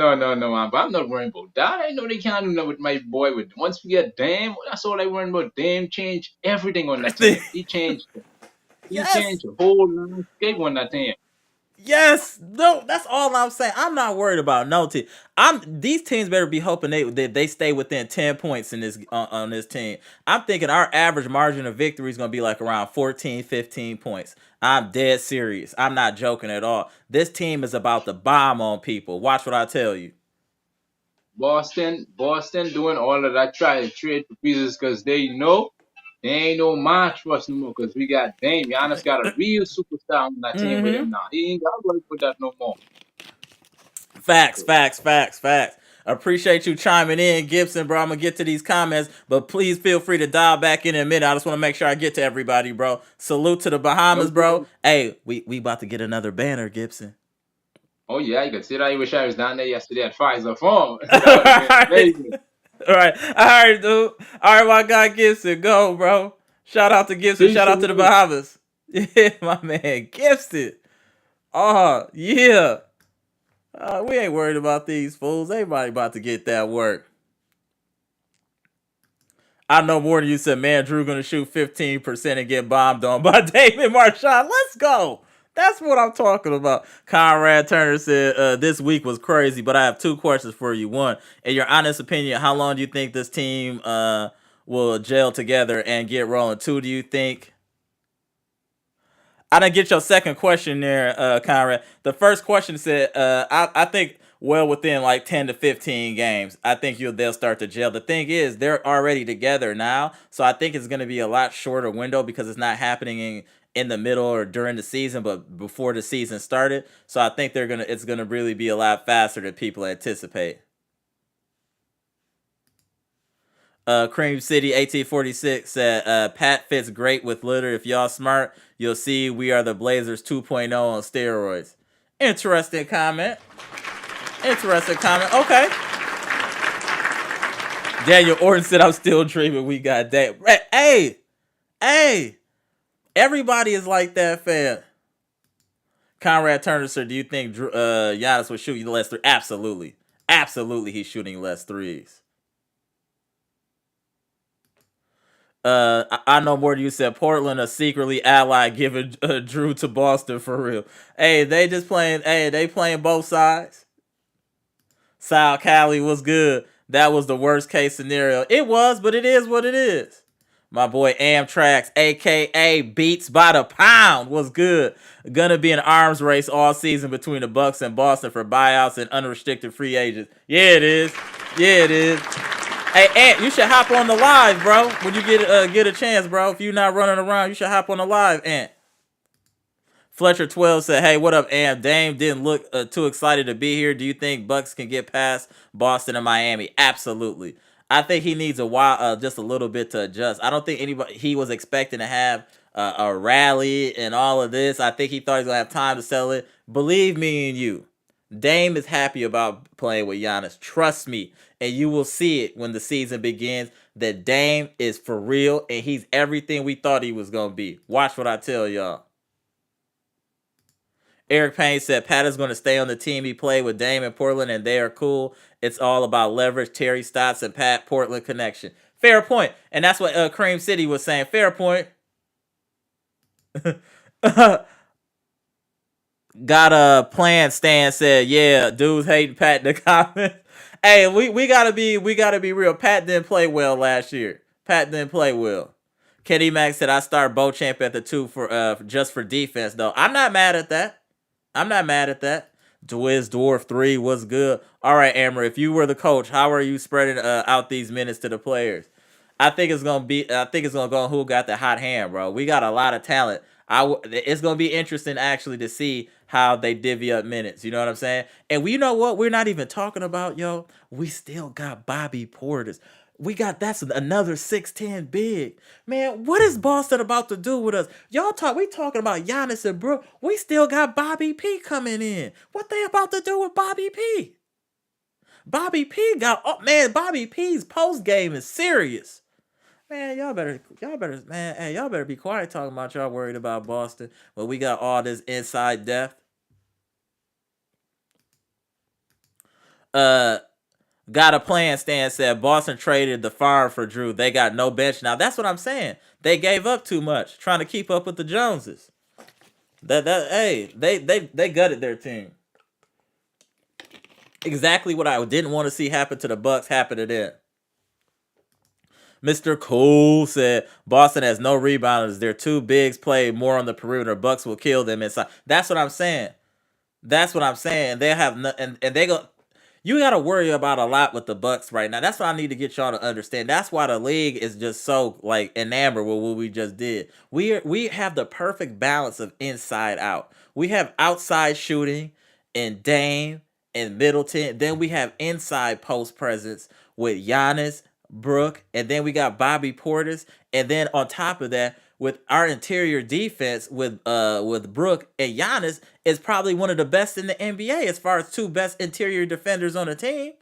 But I'm not worried about that. I know they can't do nothing with my boy. Once we get Dame, that's all I worry about. Dame changed everything on that team. He changed the whole landscape on that team. Yes. No, that's all all I'm saying. I'm not worried about no team. These teams better be hoping they stay within 10 points in this on this team. I'm thinking our average margin of victory is going to be like around 14, 15 points. I'm dead serious. I'm not joking at all. This team is about to bomb on people. Watch what I tell you. Boston doing all of that try to trade for pieces because they know they ain't no match for us no more because we got Dame. Giannis got a real superstar on that team with him now. He ain't got to work with that no more. Facts. Appreciate you chiming in, Gibson, bro. I'm going to get to these comments, but please feel free to dial back in a minute. I just want to make sure I get to everybody, bro. Salute to the Bahamas, bro. Hey, we about to get another banner, Gibson. Oh, yeah, you could see that. I wish I was down there yesterday at Pfizer Farm. That would have been amazing. All right, dude. All right, my guy Gibson, go, bro. Shout out to Gibson. Peace, Shout out to the Bahamas. Yeah, my man, Gibson. Oh, yeah. We ain't worried about these fools. Everybody about to get that work. I know more than you said, man, Jrue going to shoot 15% and get bombed on by David Marchand. Let's go. That's what I'm talking about. Conrad Turner said, this week was crazy, but I have two questions for you. One, in your honest opinion, how long do you think this team will gel together and get rolling? Two, do you think... I didn't get your second question there, Conrad. The first question said, I think well within like 10 to 15 games, I think they'll start to gel. The thing is, they're already together now, so I think it's going to be a lot shorter window because it's not happening in the middle or during the season, but before the season started. So I think it's gonna really be a lot faster than people anticipate. Cream City 1846 said, Pat fits great with Lillard. If y'all smart, you'll see we are the Blazers 2.0 on steroids. Interesting comment. Okay. Daniel Orton said, I'm still dreaming we got that. Hey. Everybody is like that, fam. Conrad Turner said, do you think Giannis would shoot less threes? Absolutely. Absolutely he's shooting less threes. I know more than you said. Portland a secretly ally giving Jrue to Boston for real. Hey, they playing both sides. Sal Cali was good. That was the worst case scenario. It was, but it is what it is. My boy Amtrax, a.k.a. Beats by the Pound, was good. Gonna be an arms race all season between the Bucks and Boston for buyouts and unrestricted free agents. Yeah, it is. Hey, Ant, you should hop on the live, bro. When you get a chance, bro. If you're not running around, you should hop on the live, Ant. Fletcher12 said, hey, what up, Ant? Dame didn't look too excited to be here. Do you think Bucks can get past Boston and Miami? Absolutely. I think he needs a while, just a little bit to adjust. I don't think he was expecting to have a rally and all of this. I think he thought he was going to have time to settle it. Believe me and you, Dame is happy about playing with Giannis. Trust me. And you will see it when the season begins that Dame is for real and he's everything we thought he was going to be. Watch what I tell y'all. Eric Payne said Pat is going to stay on the team he played with Dame in Portland and they are cool. It's all about leverage, Terry Stotts and Pat Portland connection. Fair point. And that's what Cream City was saying. Fair point. Got a plan, Stan said. Yeah, dudes hating Pat in the comments. Hey, we gotta be real. Pat didn't play well last year. Kenny Mack said I start Beauchamp at the 2 for just for defense though. I'm not mad at that. Dwiz Dwarf 3 was good. All right, Amara, if you were the coach, how are you spreading out these minutes to the players? I think it's gonna go who got the hot hand, bro. We got a lot of talent. It's gonna be interesting actually to see how they divvy up minutes. You know what I'm saying? And you know what? We're not even talking about, yo. We still got Bobby Portis. That's another 6'10" big. Man, what is Boston about to do with us? We talking about Giannis and Brook. We still got Bobby P coming in. What they about to do with Bobby P? Bobby P's post game is serious. Man, y'all better be quiet talking about y'all worried about Boston. But we got all this inside depth. Got a plan, Stan said. Boston traded the farm for Jrue. They got no bench now. That's what I'm saying. They gave up too much trying to keep up with the Joneses. They gutted their team. Exactly what I didn't want to see happen to the Bucks happen to them. Mr. Cole said Boston has no rebounders. Their two bigs play more on the perimeter. Bucks will kill them inside. That's what I'm saying. That's what I'm saying. They have no, and they go. You got to worry about a lot with the Bucks right now. That's what I need to get y'all to understand. That's why the league is just so like enamored with what we just did. We have the perfect balance of inside out. We have outside shooting and Dame and Middleton. Then we have inside post presence with Giannis, Brook, and then we got Bobby Portis, and then on top of that, with our interior defense with Brook and Giannis is probably one of the best in the NBA as far as two best interior defenders on the team.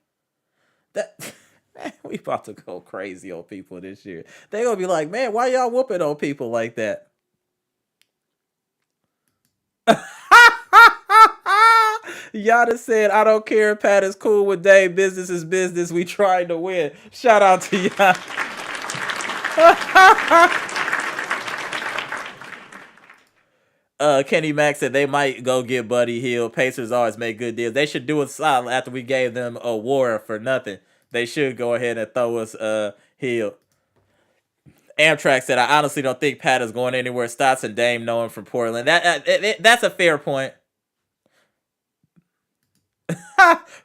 That man, we about to go crazy on people this year. They gonna be like, man, why y'all whooping on people like that? Giannis said, I don't care if Pat is cool with Dave. Business is business. We trying to win. Shout out to Giannis. Kenny Mack said they might go get Buddy Hield. Pacers always make good deals. They should do a solid after we gave them a war for nothing. They should go ahead and throw us Hield. Amtrak said, I honestly don't think Pat is going anywhere. Stotts and Dame know him from Portland. That's a fair point.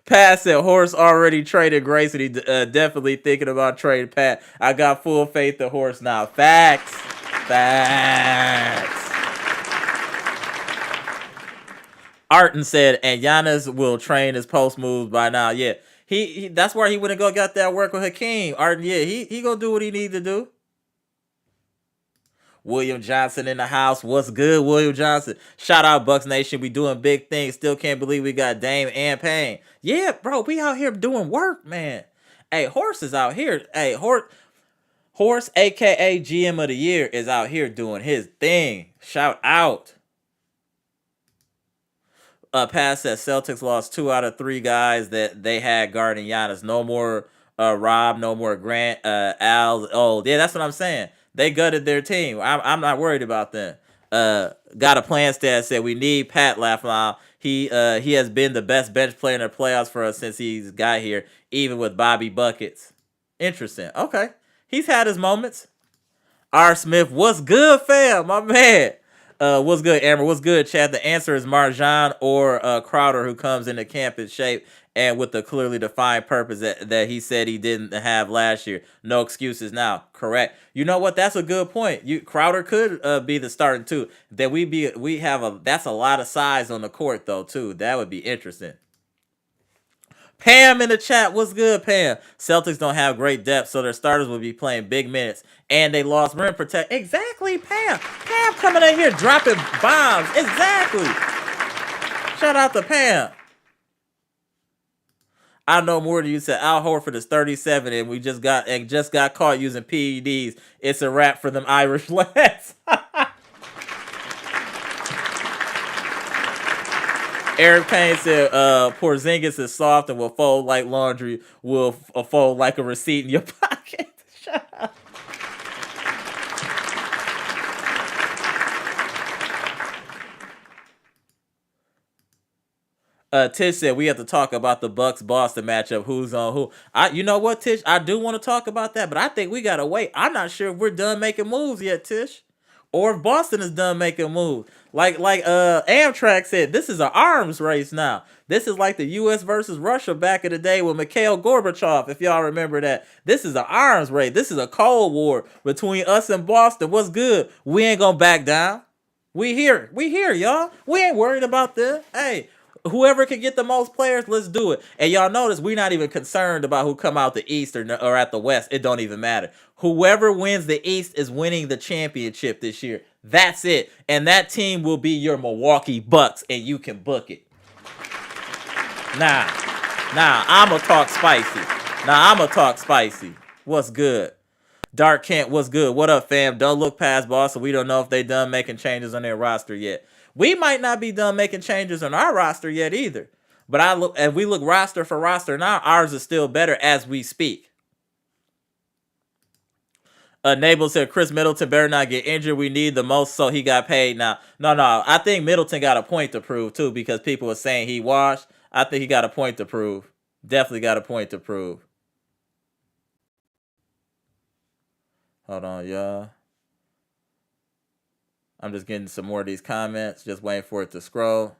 Pat said Horse already traded Grayson. He definitely thinking about trading Pat. I got full faith in Horse now. Facts. Arton said, and Giannis will train his post moves by now. Yeah, he that's where he wouldn't go got that work with Hakeem. Arton, yeah, he gonna do what he need to do. William Johnson in the house. What's good, William Johnson? Shout out Bucks Nation. We doing big things. Still can't believe we got Dame and Payne. Yeah, bro, we out here doing work, man. Hey, Horse is out here. Hey, Horse, aka GM of the year, is out here doing his thing. Shout out. Pat says Celtics lost 2 out of 3 guys that they had guarding Giannis. No more Rob, no more Grant, Al. Oh, yeah, that's what I'm saying. They gutted their team. I'm not worried about them. Got a plan stat said we need Pat Lafleur. He has been the best bench player in the playoffs for us since he's got here, even with Bobby Buckets. Interesting. Okay. He's had his moments. R. Smith, what's good, fam? My man. What's good, Amber? What's good, Chad? The answer is Marjan or Crowder, who comes into camp in shape and with the clearly defined purpose that he said he didn't have last year. No excuses now. Correct. You know what? That's a good point. Crowder could be the starting too. That's a lot of size on the court though too. That would be interesting. Pam in the chat, what's good, Pam? Celtics don't have great depth, so their starters will be playing big minutes, and they lost rim protect. Exactly, Pam. Pam coming in here dropping bombs. Exactly. Shout out to Pam. I know more than you said. Al Horford is 37, and we just got caught using PEDs. It's a wrap for them Irish lads. Eric Payne said, Porzingis is soft and will fold like laundry, will fold like a receipt in your pocket. Shut up. Tish said, we have to talk about the Bucks-Boston matchup. Who's on who? You know what, Tish? I do want to talk about that, but I think we got to wait. I'm not sure if we're done making moves yet, Tish. Or if Boston is done making moves. Like Amtrak said, this is an arms race now. This is like the U.S. versus Russia back in the day with Mikhail Gorbachev, if y'all remember that. This is an arms race. This is a Cold War between us and Boston. What's good? We ain't gonna back down. We here, y'all. We ain't worried about them. Hey, whoever can get the most players, let's do it. And y'all notice we're not even concerned about who come out the East or at the West. It don't even matter. Whoever wins the East is winning the championship this year. That's it. And that team will be your Milwaukee Bucks, and you can book it. Nah, I'ma talk spicy. What's good? Dark Kent, what's good? What up, fam? Don't look past Boston. We don't know if they done making changes on their roster yet. We might not be done making changes on our roster yet either. But we look roster for roster now, ours is still better as we speak. Nabel said Chris Middleton better not get injured. We need the most, so he got paid now. No. I think Middleton got a point to prove too, because people were saying he washed. I think he got a point to prove. Definitely got a point to prove. Hold on, y'all. I'm just getting some more of these comments. Just waiting for it to scroll.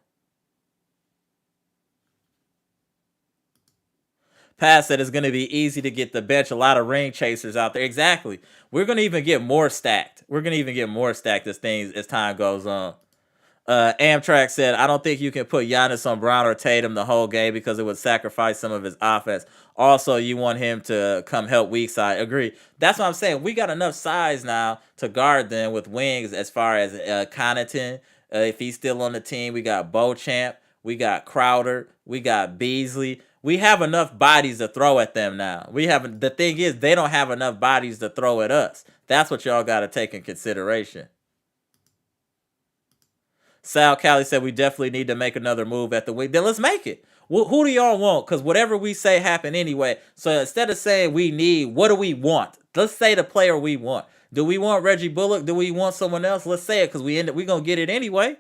Pat said it's going to be easy to get the bench. A lot of ring chasers out there. Exactly. We're going to even get more stacked. We're going to even get more stacked as time goes on. Amtrak said, I don't think you can put Giannis on Brown or Tatum the whole game because it would sacrifice some of his offense. Also, you want him to come help weak side. Agree. That's what I'm saying. We got enough size now to guard them with wings as far as Connaughton. If he's still on the team, we got Beauchamp. We got Crowder. We got Beasley. We have enough bodies to throw at them now. The thing is, they don't have enough bodies to throw at us. That's what y'all got to take in consideration. Sal Cali said we definitely need to make another move at the wing. Then let's make it. Who do y'all want? Because whatever we say happen anyway. So instead of saying we need, what do we want? Let's say the player we want. Do we want Reggie Bullock? Do we want someone else? Let's say it because we're going to get it anyway.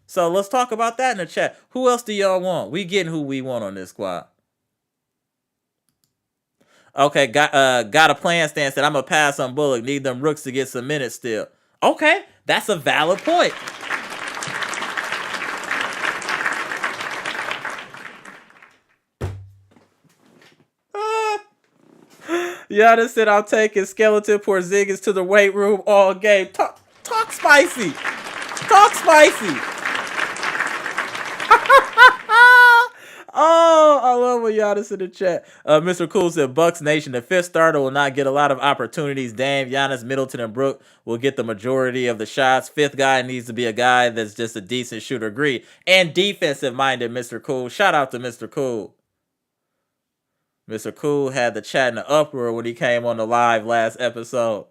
So let's talk about that in the chat. Who else do y'all want? We getting who we want on this squad. Okay, got a plan stance that I'm going to pass on Bullock. Need them rooks to get some minutes still. Okay, that's a valid point. Giannis said, I'm taking Skeleton Porzingis to the weight room all game. Talk spicy. Talk spicy. Oh, I love what Giannis in the chat. Mr. Cool said, Bucks Nation, the fifth starter will not get a lot of opportunities. Dame, Giannis, Middleton, and Brook will get the majority of the shots. Fifth guy needs to be a guy that's just a decent shooter. Agree. And defensive-minded, Mr. Cool. Shout out to Mr. Cool. Mr. Cool had the chat in the uproar when he came on the live last episode.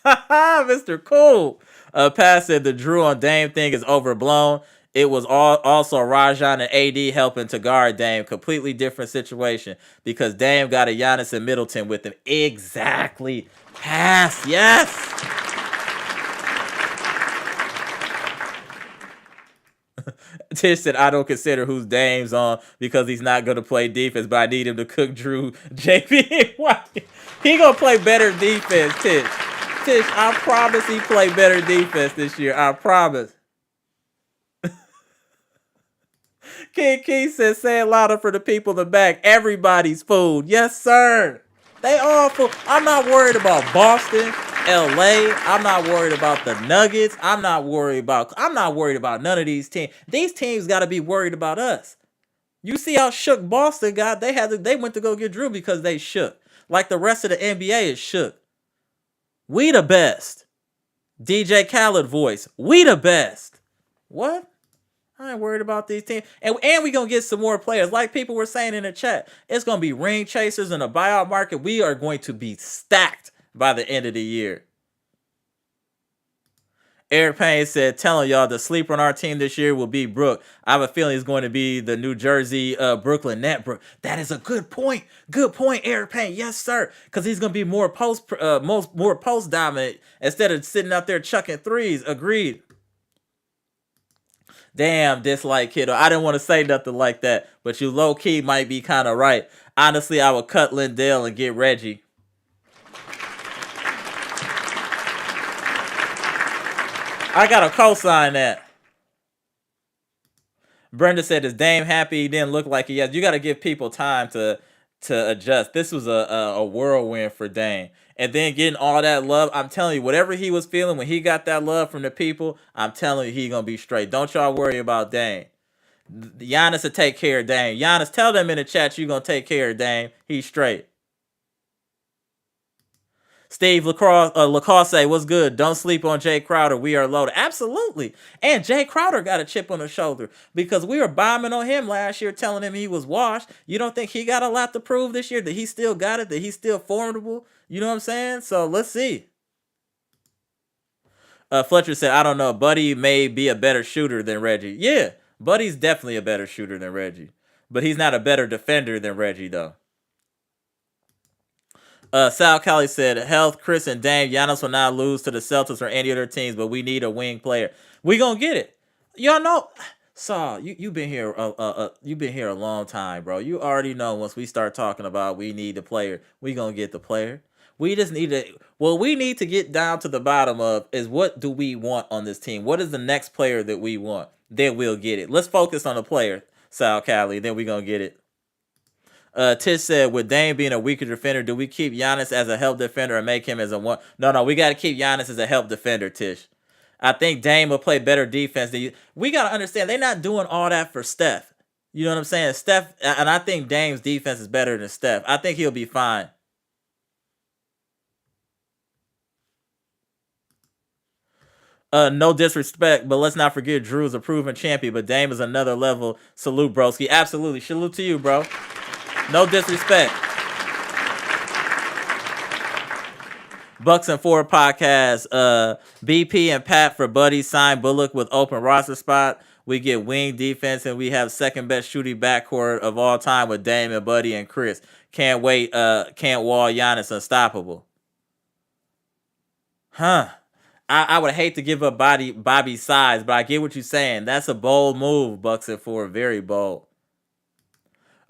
Mr. Cool. Pat said the Jrue on Dame thing is overblown. It was also Rajon and AD helping to guard Dame. Completely different situation because Dame got a Giannis and Middleton with him. Exactly. Pass. Yes. Tish said, I don't consider who's Dame's on because he's not going to play defense, but I need him to cook Jrue, JP. He going to play better defense, Tish. Tish, I promise he play better defense this year. I promise. King Key says, say it louder for the people in the back. Everybody's food. Yes, sir. They all food. I'm not worried about Boston, LA. I'm not worried about the Nuggets. I'm not worried about none of these teams. These teams got to be worried about us. You see how shook Boston got? They went to go get Jrue because they shook. Like the rest of the NBA is shook. We the best. DJ Khaled voice. We the best. What? I ain't worried about these teams. And we going to get some more players. Like people were saying in the chat, it's going to be ring chasers in the buyout market. We are going to be stacked by the end of the year. Eric Payne said, telling y'all the sleeper on our team this year will be Brook. I have a feeling he's going to be the New Jersey Brooklyn Net Brook. That is a good point. Good point, Eric Payne. Yes, sir. Because he's going to be more post dominant instead of sitting out there chucking threes. Agreed. Damn, dislike kiddo. I didn't want to say nothing like that, but you low-key might be kind of right. Honestly, I would cut Lindell and get Reggie. I got to co-sign that. Brenda said, is Dame happy he didn't look like he has? You got to give people time to adjust. This was a whirlwind for Dame. And then getting all that love, I'm telling you, whatever he was feeling when he got that love from the people, I'm telling you, he's going to be straight. Don't y'all worry about Dame. Giannis will take care of Dame. Giannis, tell them in the chat you're going to take care of Dame. He's straight. Steve Lacoste, what's good? Don't sleep on Jay Crowder. We are loaded. Absolutely. And Jay Crowder got a chip on the shoulder because we were bombing on him last year, telling him he was washed. You don't think he got a lot to prove this year? That he still got it? That he's still formidable? You know what I'm saying? So let's see. Fletcher said, I don't know. Buddy may be a better shooter than Reggie. Yeah, Buddy's definitely a better shooter than Reggie. But he's not a better defender than Reggie, though. Sal Kelly said, health, Chris, and Dame. Giannis will not lose to the Celtics or any other teams, but we need a wing player. We gonna get it. Y'all know, Saul, you been here you been here a long time, bro. You already know once we start talking about we need the player, we gonna get the player. We just need to what we need to get down to the bottom of is what do we want on this team? What is the next player that we want? Then we'll get it. Let's focus on the player, Sal Cali, then we gonna get it. Tish said, with Dame being a weaker defender, do we keep Giannis as a help defender or make him as a one? No, we got to keep Giannis as a help defender, Tish. I think Dame will play better defense than you. We got to understand, they're not doing all that for Steph. You know what I'm saying? Steph, and I think Dame's defense is better than Steph. I think he'll be fine. No disrespect, but let's not forget Jrue's a proven champion, but Dame is another level. Salute, broski. Absolutely. Salute to you, bro. No disrespect. Bucks and Four podcast. BP and Pat for Buddy sign Bullock with open roster spot. We get wing defense and we have second best shooting backcourt of all time with Dame and Buddy and Chris. Can't wait. Can't wall Giannis unstoppable. Huh. I would hate to give up Bobby's size, but I get what you're saying. That's a bold move, Bucks and Four. Very bold.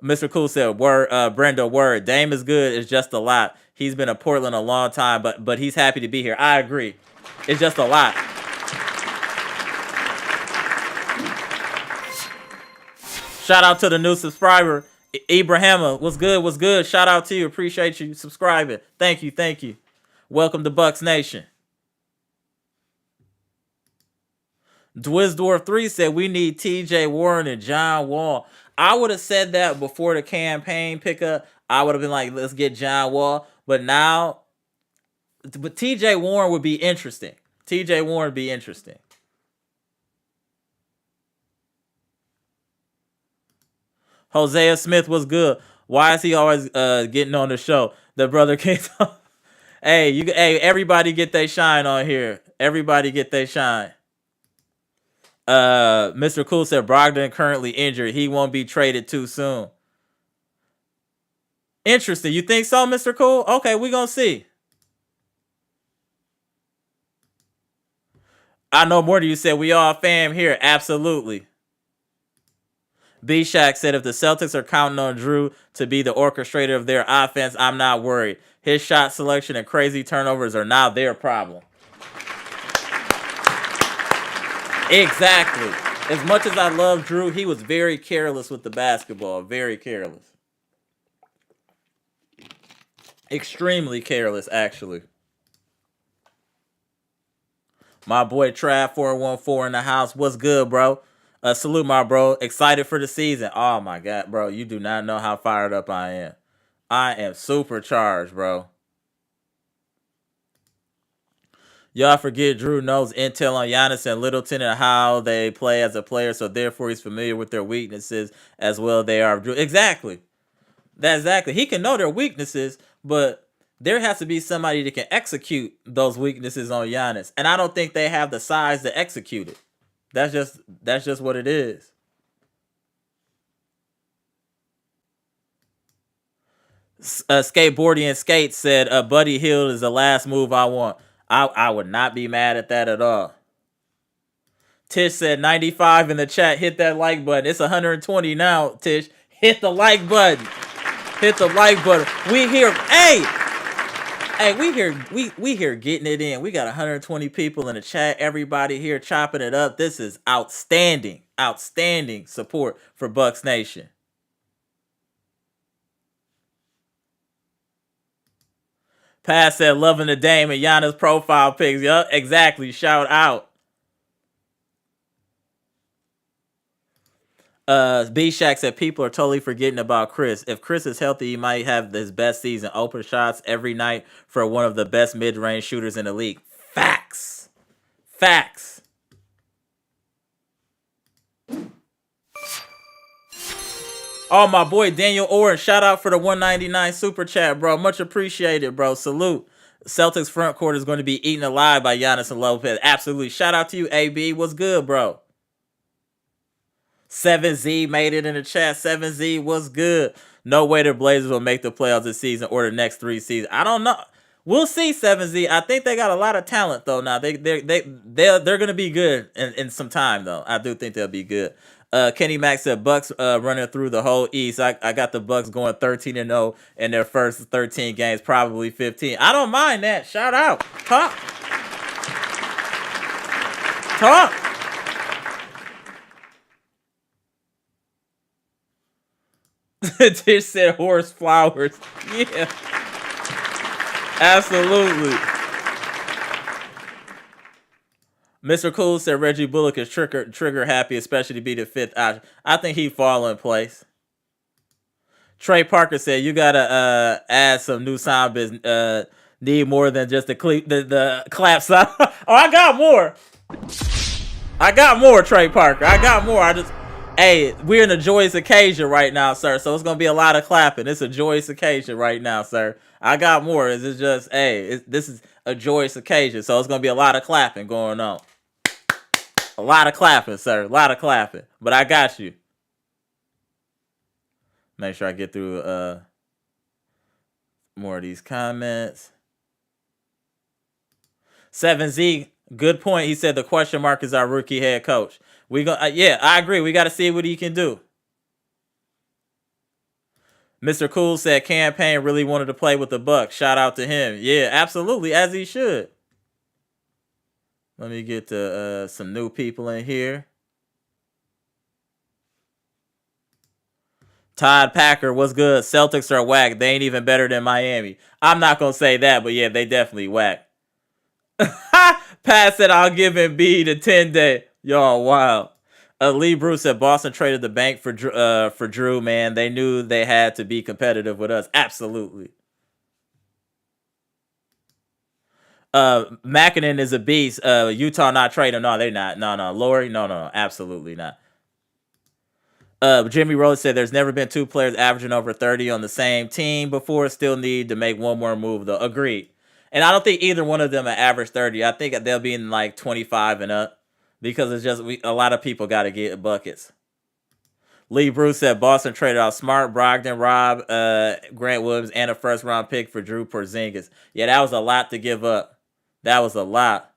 Mr. Cool said, Brenda, word. Dame is good. It's just a lot. He's been in Portland a long time, but he's happy to be here. I agree. It's just a lot. Shout out to the new subscriber, Ibrahima. What's good? What's good? Shout out to you. Appreciate you subscribing. Thank you. Welcome to Bucks Nation. Dwizdorf 3 said we need TJ Warren and John Wall. I would have said that before the campaign pickup. I would have been like, let's get John Wall. But now, TJ Warren would be interesting. Hosea Smith was good. Why is he always getting on the show? The brother can't talk. Hey, everybody get their shine on here. Everybody get their shine. Mr. Cool said Brogdon currently injured. He won't be traded too soon. Interesting. You think so, Mr. Cool? Okay, we gonna see. I know more than you said. We all fam here. Absolutely. B-Shack said if the Celtics are counting on Jrue to be the orchestrator of their offense, I'm not worried. His shot selection and crazy turnovers are now their problem. Exactly. As much as I love Jrue, he was very careless with the basketball. Very careless. Extremely careless, actually. My boy Trav 414 in the house. What's good, bro? Salute, my bro. Excited for the season. Oh, my God, bro. You do not know how fired up I am. I am supercharged, bro. Y'all forget Jrue knows intel on Giannis and Littleton and how they play as a player, so therefore he's familiar with their weaknesses as well. They are Jrue. Exactly. He can know their weaknesses, but there has to be somebody that can execute those weaknesses on Giannis. And I don't think they have the size to execute it. That's just what it is. Skateboarding and Skate said, Buddy Hield is the last move I want. I would not be mad at that at all. Tish said 95 in the chat. Hit that like button. It's 120 now, Tish. Hit the like button. We here. Hey, we here getting it in. We got 120 people in the chat. Everybody here chopping it up. This is outstanding support for Bucks Nation. Pat said, loving the Dame and Giannis profile pics. Yup, exactly. Shout out. B-Shack said, people are totally forgetting about Chris. If Chris is healthy, he might have his best season. Open shots every night for one of the best mid-range shooters in the league. Facts. Oh, my boy Daniel Orr, shout out for the 199 super chat, bro. Much appreciated, bro. Salute. Celtics front court is going to be eaten alive by Giannis and Lopez. Absolutely. Shout out to you, AB. What's good, bro? 7Z made it in the chat. 7Z, what's good? No way the Blazers will make the playoffs this season or the next 3 seasons. I don't know. We'll see, 7Z. I think they got a lot of talent though. Now they're gonna be good in some time though. I do think they'll be good. Kenny Mack said Bucks running through the whole East. I got the Bucks going 13-0 in their first 13 games, probably 15. I don't mind that. Shout out. Talk. Tish said horse flowers. Yeah. Absolutely. Mr. Cool said Reggie Bullock is trigger happy, especially to be the fifth option. I think he'd fall in place. Trey Parker said you gotta add some new sound business. Need more than just the clap sound. Oh, I got more, Trey Parker. I got more. Hey, we're in a joyous occasion right now, sir. So it's gonna be a lot of clapping. It's a joyous occasion right now, sir. I got more. It's just, this is a joyous occasion, so it's gonna be a lot of clapping going on. A lot of clapping, sir. A lot of clapping. But I got you. Make sure I get through more of these comments. 7Z, good point. He said the question mark is our rookie head coach. Yeah, I agree. We got to see what he can do. Mr. Cool said Campaign really wanted to play with the Bucks. Shout out to him. Yeah, absolutely, as he should. Let me get to some new people in here. Todd Packer, what's good? Celtics are whack. They ain't even better than Miami. I'm not going to say that, but yeah, they definitely whack. Pat said, I'll give Embiid a 10-day. Y'all, wow. Lee Bruce said, Boston traded the bank for Jrue, man. They knew they had to be competitive with us. Absolutely. Mackinnon is a beast. Utah not trading. No, they're not. No. Lori? No. Absolutely not. Jimmy Rose said there's never been two players averaging over 30 on the same team before. Still need to make one more move, though. Agreed. And I don't think either one of them are average 30. I think they'll be in like 25 and up because it's just a lot of people got to get buckets. Lee Bruce said Boston traded out Smart, Brogdon, Rob, Grant Williams, and a first-round pick for Jrue Porzingis. Yeah, that was a lot to give up. That was a lot.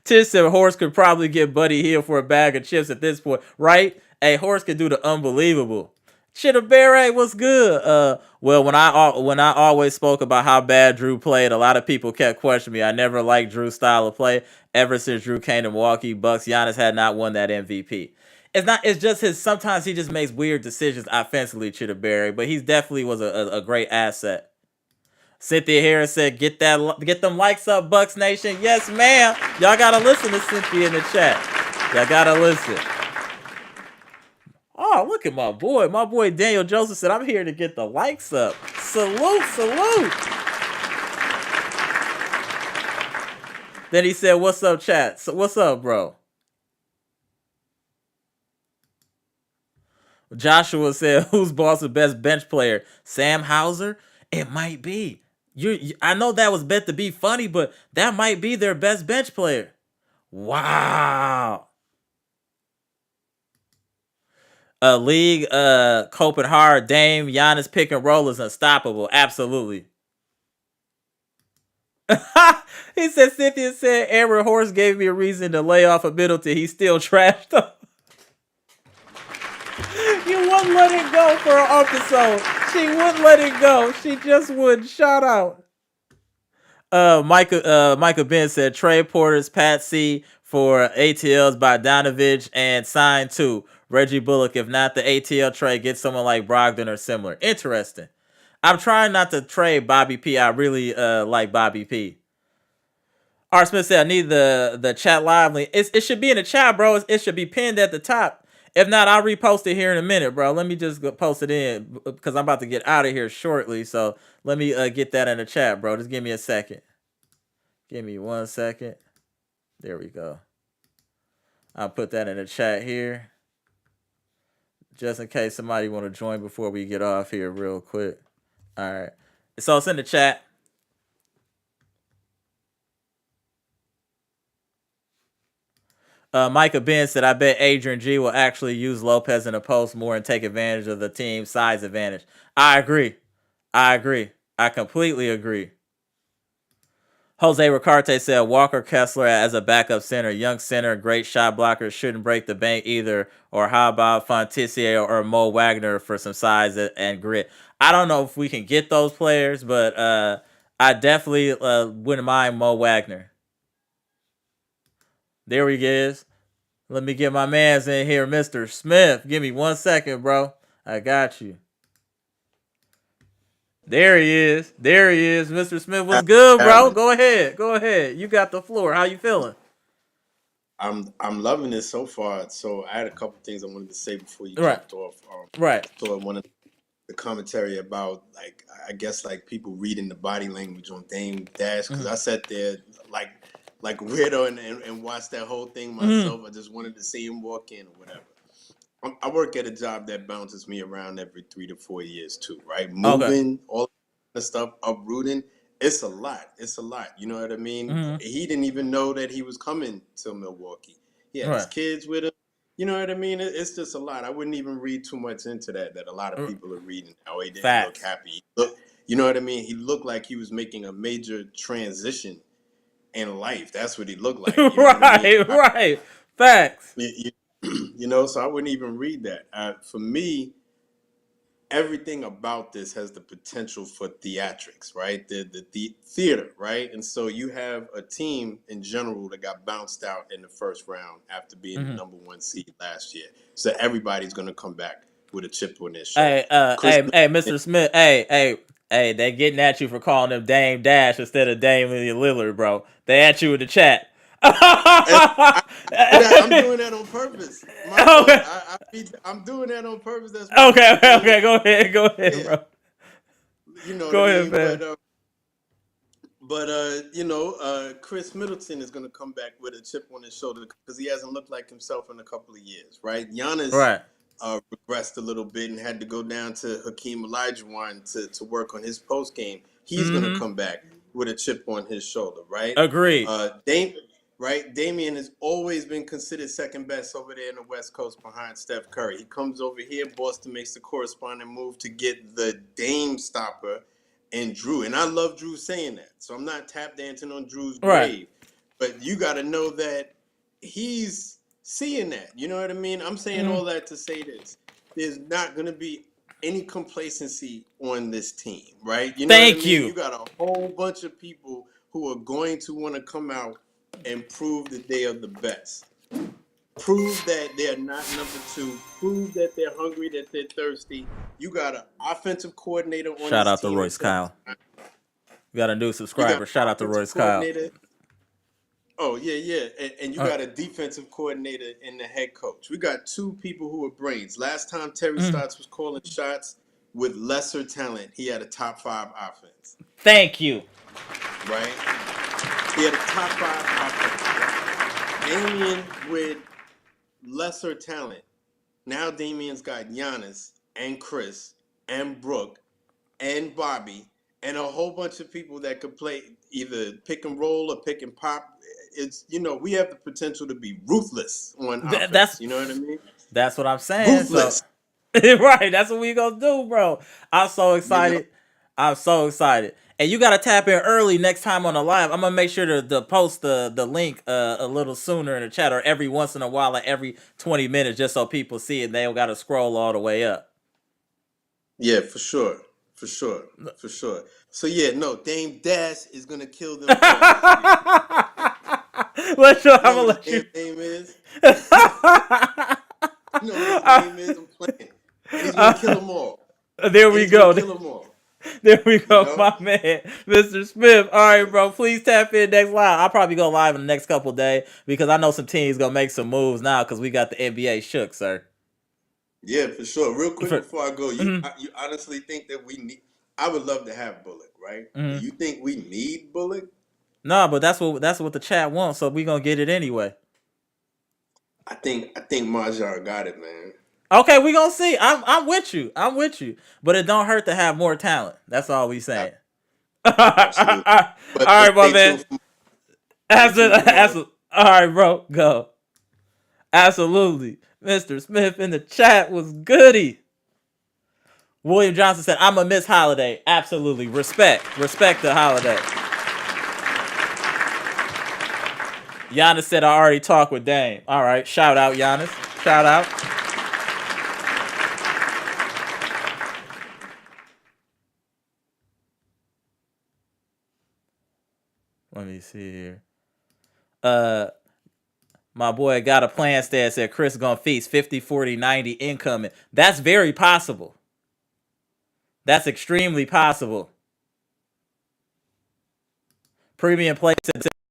Tish said Horst could probably get Buddy Hield for a bag of chips at this point, right? Hey, Horst could do the unbelievable. Chittabere, what's good? Well, when I always spoke about how bad Jrue played, a lot of people kept questioning me. I never liked Jrue's style of play. Ever since Jrue came to Milwaukee Bucks, Giannis had not won that MVP. It's just sometimes he just makes weird decisions offensively, Chittabere, but he definitely was a great asset. Cynthia Harris said, get them likes up, Bucks Nation. Yes, ma'am. Y'all gotta listen to Cynthia in the chat. Y'all gotta listen. Oh, look at my boy. My boy Daniel Joseph said, I'm here to get the likes up. Salute. Then he said, what's up, chat? So what's up, bro? Joshua said, who's Boston's best bench player? Sam Hauser? It might be. I know that was meant to be funny, but that might be their best bench player. Wow. League coping hard. Dame, Giannis pick and roll is unstoppable. Absolutely. He said, Cynthia said, Aaron Horst gave me a reason to lay off of Middleton. He still trashed him. You wouldn't let it go for an episode. She wouldn't let it go. She just wouldn't. Shout out. Micah Ben said trade Porter's Pat C for ATLs by Donovich and sign to Reggie Bullock. If not the ATL trade, get someone like Brogdon or similar. Interesting. I'm trying not to trade Bobby P. I really like Bobby P. R. Smith said I need the chat live link. It should be in the chat, bro. It should be pinned at the top. If not, I'll repost it here in a minute, bro. Let me just post it in because I'm about to get out of here shortly. So let me get that in the chat, bro. Just give me a second. Give me 1 second. There we go. I'll put that in the chat here. Just in case somebody want to join before we get off here real quick. All right. So it's in the chat. Micah Ben said, I bet Adrian G will actually use Lopez in the post more and take advantage of the team's size advantage. I agree. I completely agree. Jose Ricarte said Walker Kessler as a backup center, young center, great shot blocker, shouldn't break the bank either. Or how about Fontisier or Mo Wagner for some size and grit? I don't know if we can get those players, but I definitely wouldn't mind Mo Wagner. There he is. Let me get my man's in here, Mr. Smith. Give me 1 second, bro. I got you. There he is. There he is. Mr. Smith, what's good, bro? Go ahead. Go ahead. You got the floor. How you feeling? I'm loving it so far. So I had a couple things I wanted to say before you Right. jumped off. Right. So I wanted the commentary about, like, I guess, like, people reading the body language on Dame Dash, because I sat there like weirdo and watched that whole thing myself. I just wanted to see him walk in or whatever. I work at a job that bounces me around every 3 to 4 years too, right? Moving, all the stuff, uprooting. It's a lot. It's a lot. You know what I mean? He didn't even know that he was coming to Milwaukee. He had his kids with him. You know what I mean? It's just a lot. I wouldn't even read too much into that a lot of people are reading. How he didn't look happy. You know what I mean? He looked like he was making a major transition in life. That's what he looked like. You know what I mean? Right. Facts. You know, so I wouldn't even read that. For me, everything about this has the potential for theatrics, right? The theater, right? And so you have a team in general that got bounced out in the first round after being the number 1 seed last year. So everybody's going to come back with a chip on their shoulder. Hey, Mr. Smith. Hey, they getting at you for calling him Dame Dash instead of Damian Lillard, bro. They at you in the chat. I'm doing that on purpose. I'm doing that on purpose. That's okay. Go ahead, yeah. Bro. You know Go what ahead, I mean? man. But you know, Chris Middleton is going to come back with a chip on his shoulder because he hasn't looked like himself in a couple of years, right? Giannis regressed a little bit and had to go down to Hakeem Olajuwon to work on his post game. He's going to come back with a chip on his shoulder, right? Agreed. Damian has always been considered second best over there in the West Coast behind Steph Curry. He comes over here, Boston makes the corresponding move to get the Dame stopper and Jrue. And I love Jrue saying that. So I'm not tap dancing on Drew's grave. But you got to know that he's seeing that. You know what I mean? I'm saying all that to say this. There's not going to be any complacency on this team, right? You know what I mean? You got a whole bunch of people who are going to want to come out and prove that they are the best. Prove that they're not number 2. Prove that they're hungry, that they're thirsty. You got an offensive coordinator on Shout out team to Royce Kyle. You got a new subscriber. Shout out to Royce Kyle. Oh, yeah. And you got a defensive coordinator and the head coach. We got 2 people who are brains. Last time Terry Stotts was calling shots with lesser talent, he had a top 5 offense. Thank you. Right? He had a top 5 offense. Damian with lesser talent. Now Damian's got Giannis and Chris and Brooke and Bobby and a whole bunch of people that could play either pick and roll or pick and pop. It's, you know, we have the potential to be ruthless on offense. You know what I mean? That's what I'm saying. Ruthless. So, right. That's what we gonna do, bro. I'm so excited. You know? I'm so excited. And you gotta tap in early next time on the live. I'm gonna make sure to post the link a little sooner in the chat, or every once in a while, like every 20 minutes, just so people see it. They don't gotta scroll all the way up. Yeah, for sure. So yeah, no, Dame Dash is gonna kill them. I'm gonna let you. Name is. You know what his name is? I'm playing. He's gonna kill them all. There we go. Kill them all. There we go, you know? My man, Mr. Smith. All right, bro. Please tap in next live. I'll probably go live in the next couple of days because I know some teams gonna make some moves now because we got the NBA shook, sir. Yeah, for sure. Real quick before I go, you honestly think that we need? I would love to have Bullock, right? Do you think we need Bullock? No, but that's what the chat wants, so we gonna get it anyway. I think Majar got it, man. Okay, we gonna see. I'm with you. But it don't hurt to have more talent. That's all we saying. Absolutely. All right, my man. Absolutely. All right, bro. Go. Absolutely. Mr. Smith in the chat was goody. William Johnson said, I'm a Miss Holiday. Absolutely. Respect the Holiday. Giannis said I already talked with Dame. All right, shout out Giannis. Shout out. Let me see here. My boy got a plan stat said Chris gonna feast 50, 40, 90 incoming. That's very possible. That's extremely possible. Premium Play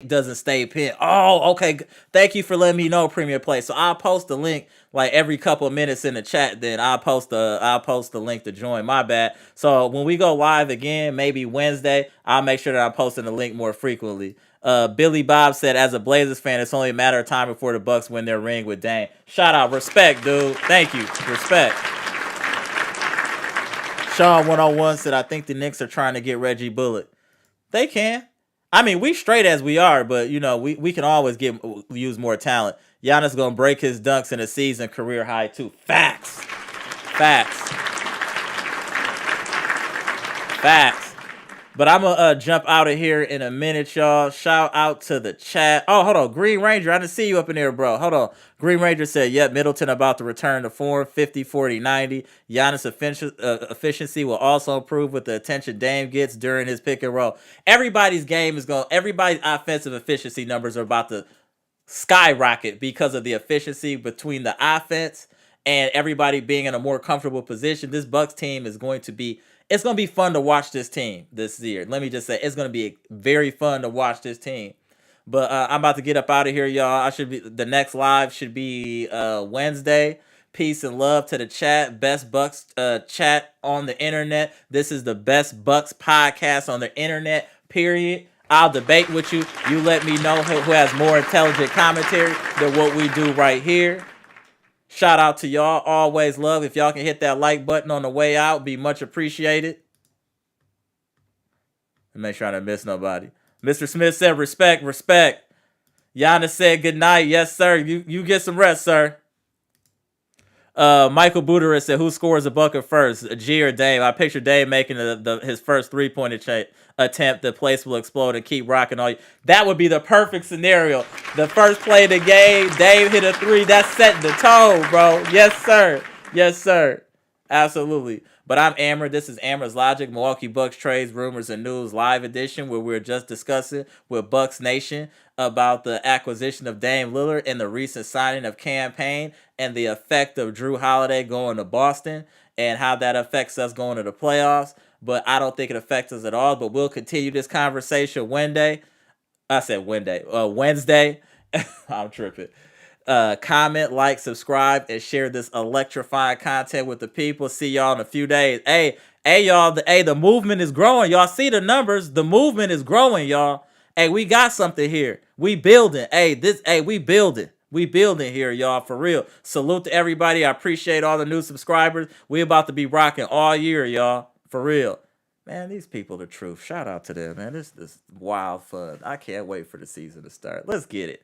doesn't stay pinned. Oh, okay. Thank you for letting me know, Premium Play. So I'll post the link like every couple of minutes in the chat. Then I'll post the link to join. My bad. So when we go live again, maybe Wednesday, I'll make sure that I'm posting the link more frequently. Billy Bob said, as a Blazers fan, it's only a matter of time before the Bucks win their ring with Dame. Shout out, respect, dude. Thank you, respect. Sean 101 said, I think the Knicks are trying to get Reggie Bullock. They can. I mean, we straight as we are, but you know, we can always use more talent. Giannis gonna break his dunks in a season career high too. Facts. But I'm gonna jump out of here in a minute, y'all. Shout out to the chat. Oh, hold on. Green Ranger, I didn't see you up in there, bro. Hold on. Green Ranger said, yep, Middleton about to return to form, 50, 40, 90. Giannis efficiency will also improve with the attention Dame gets during his pick and roll. Everybody's offensive efficiency numbers are about to skyrocket because of the efficiency between the offense and everybody being in a more comfortable position. This Bucks team is going to be fun to watch this team this year. Let me just say, it's going to be very fun to watch this team. But I'm about to get up out of here, y'all. The next live should be Wednesday. Peace and love to the chat. Best Bucks chat on the internet. This is the best Bucks podcast on the internet, period. I'll debate with you. You let me know who has more intelligent commentary than what we do right here. Shout out to y'all. Always love. If y'all can hit that like button on the way out, be much appreciated. And make sure I don't miss nobody. Mr. Smith said, respect. Giannis said, good night. Yes, sir. You get some rest, sir. Michael Buteris said, who scores a bucket first, G or Dame? I picture Dame making his first three-point attempt. The place will explode and keep rocking all. That would be the perfect scenario. The first play of the game, Dame hit a three. That's setting the tone, bro. Yes, sir. Absolutely. But I'm Amara. This is Amara's Logic, Milwaukee Bucks trades, rumors, and news live edition, where we're just discussing with Bucks Nation about the acquisition of Dame Lillard and the recent signing of Cam Payne and the effect of Jrue Holiday going to Boston and how that affects us going to the playoffs. But I don't think it affects us at all. But we'll continue this conversation Wednesday. Wednesday. I'm tripping. Comment, like, subscribe, and share this electrifying content with the people. See y'all in a few days. Hey, y'all. The movement is growing. Y'all see the numbers. The movement is growing, y'all. Hey, we got something here. We building. We building. We building here, y'all, for real. Salute to everybody. I appreciate all the new subscribers. We about to be rocking all year, y'all, for real. Man, these people are the truth. Shout out to them, man. This is wild fun. I can't wait for the season to start. Let's get it.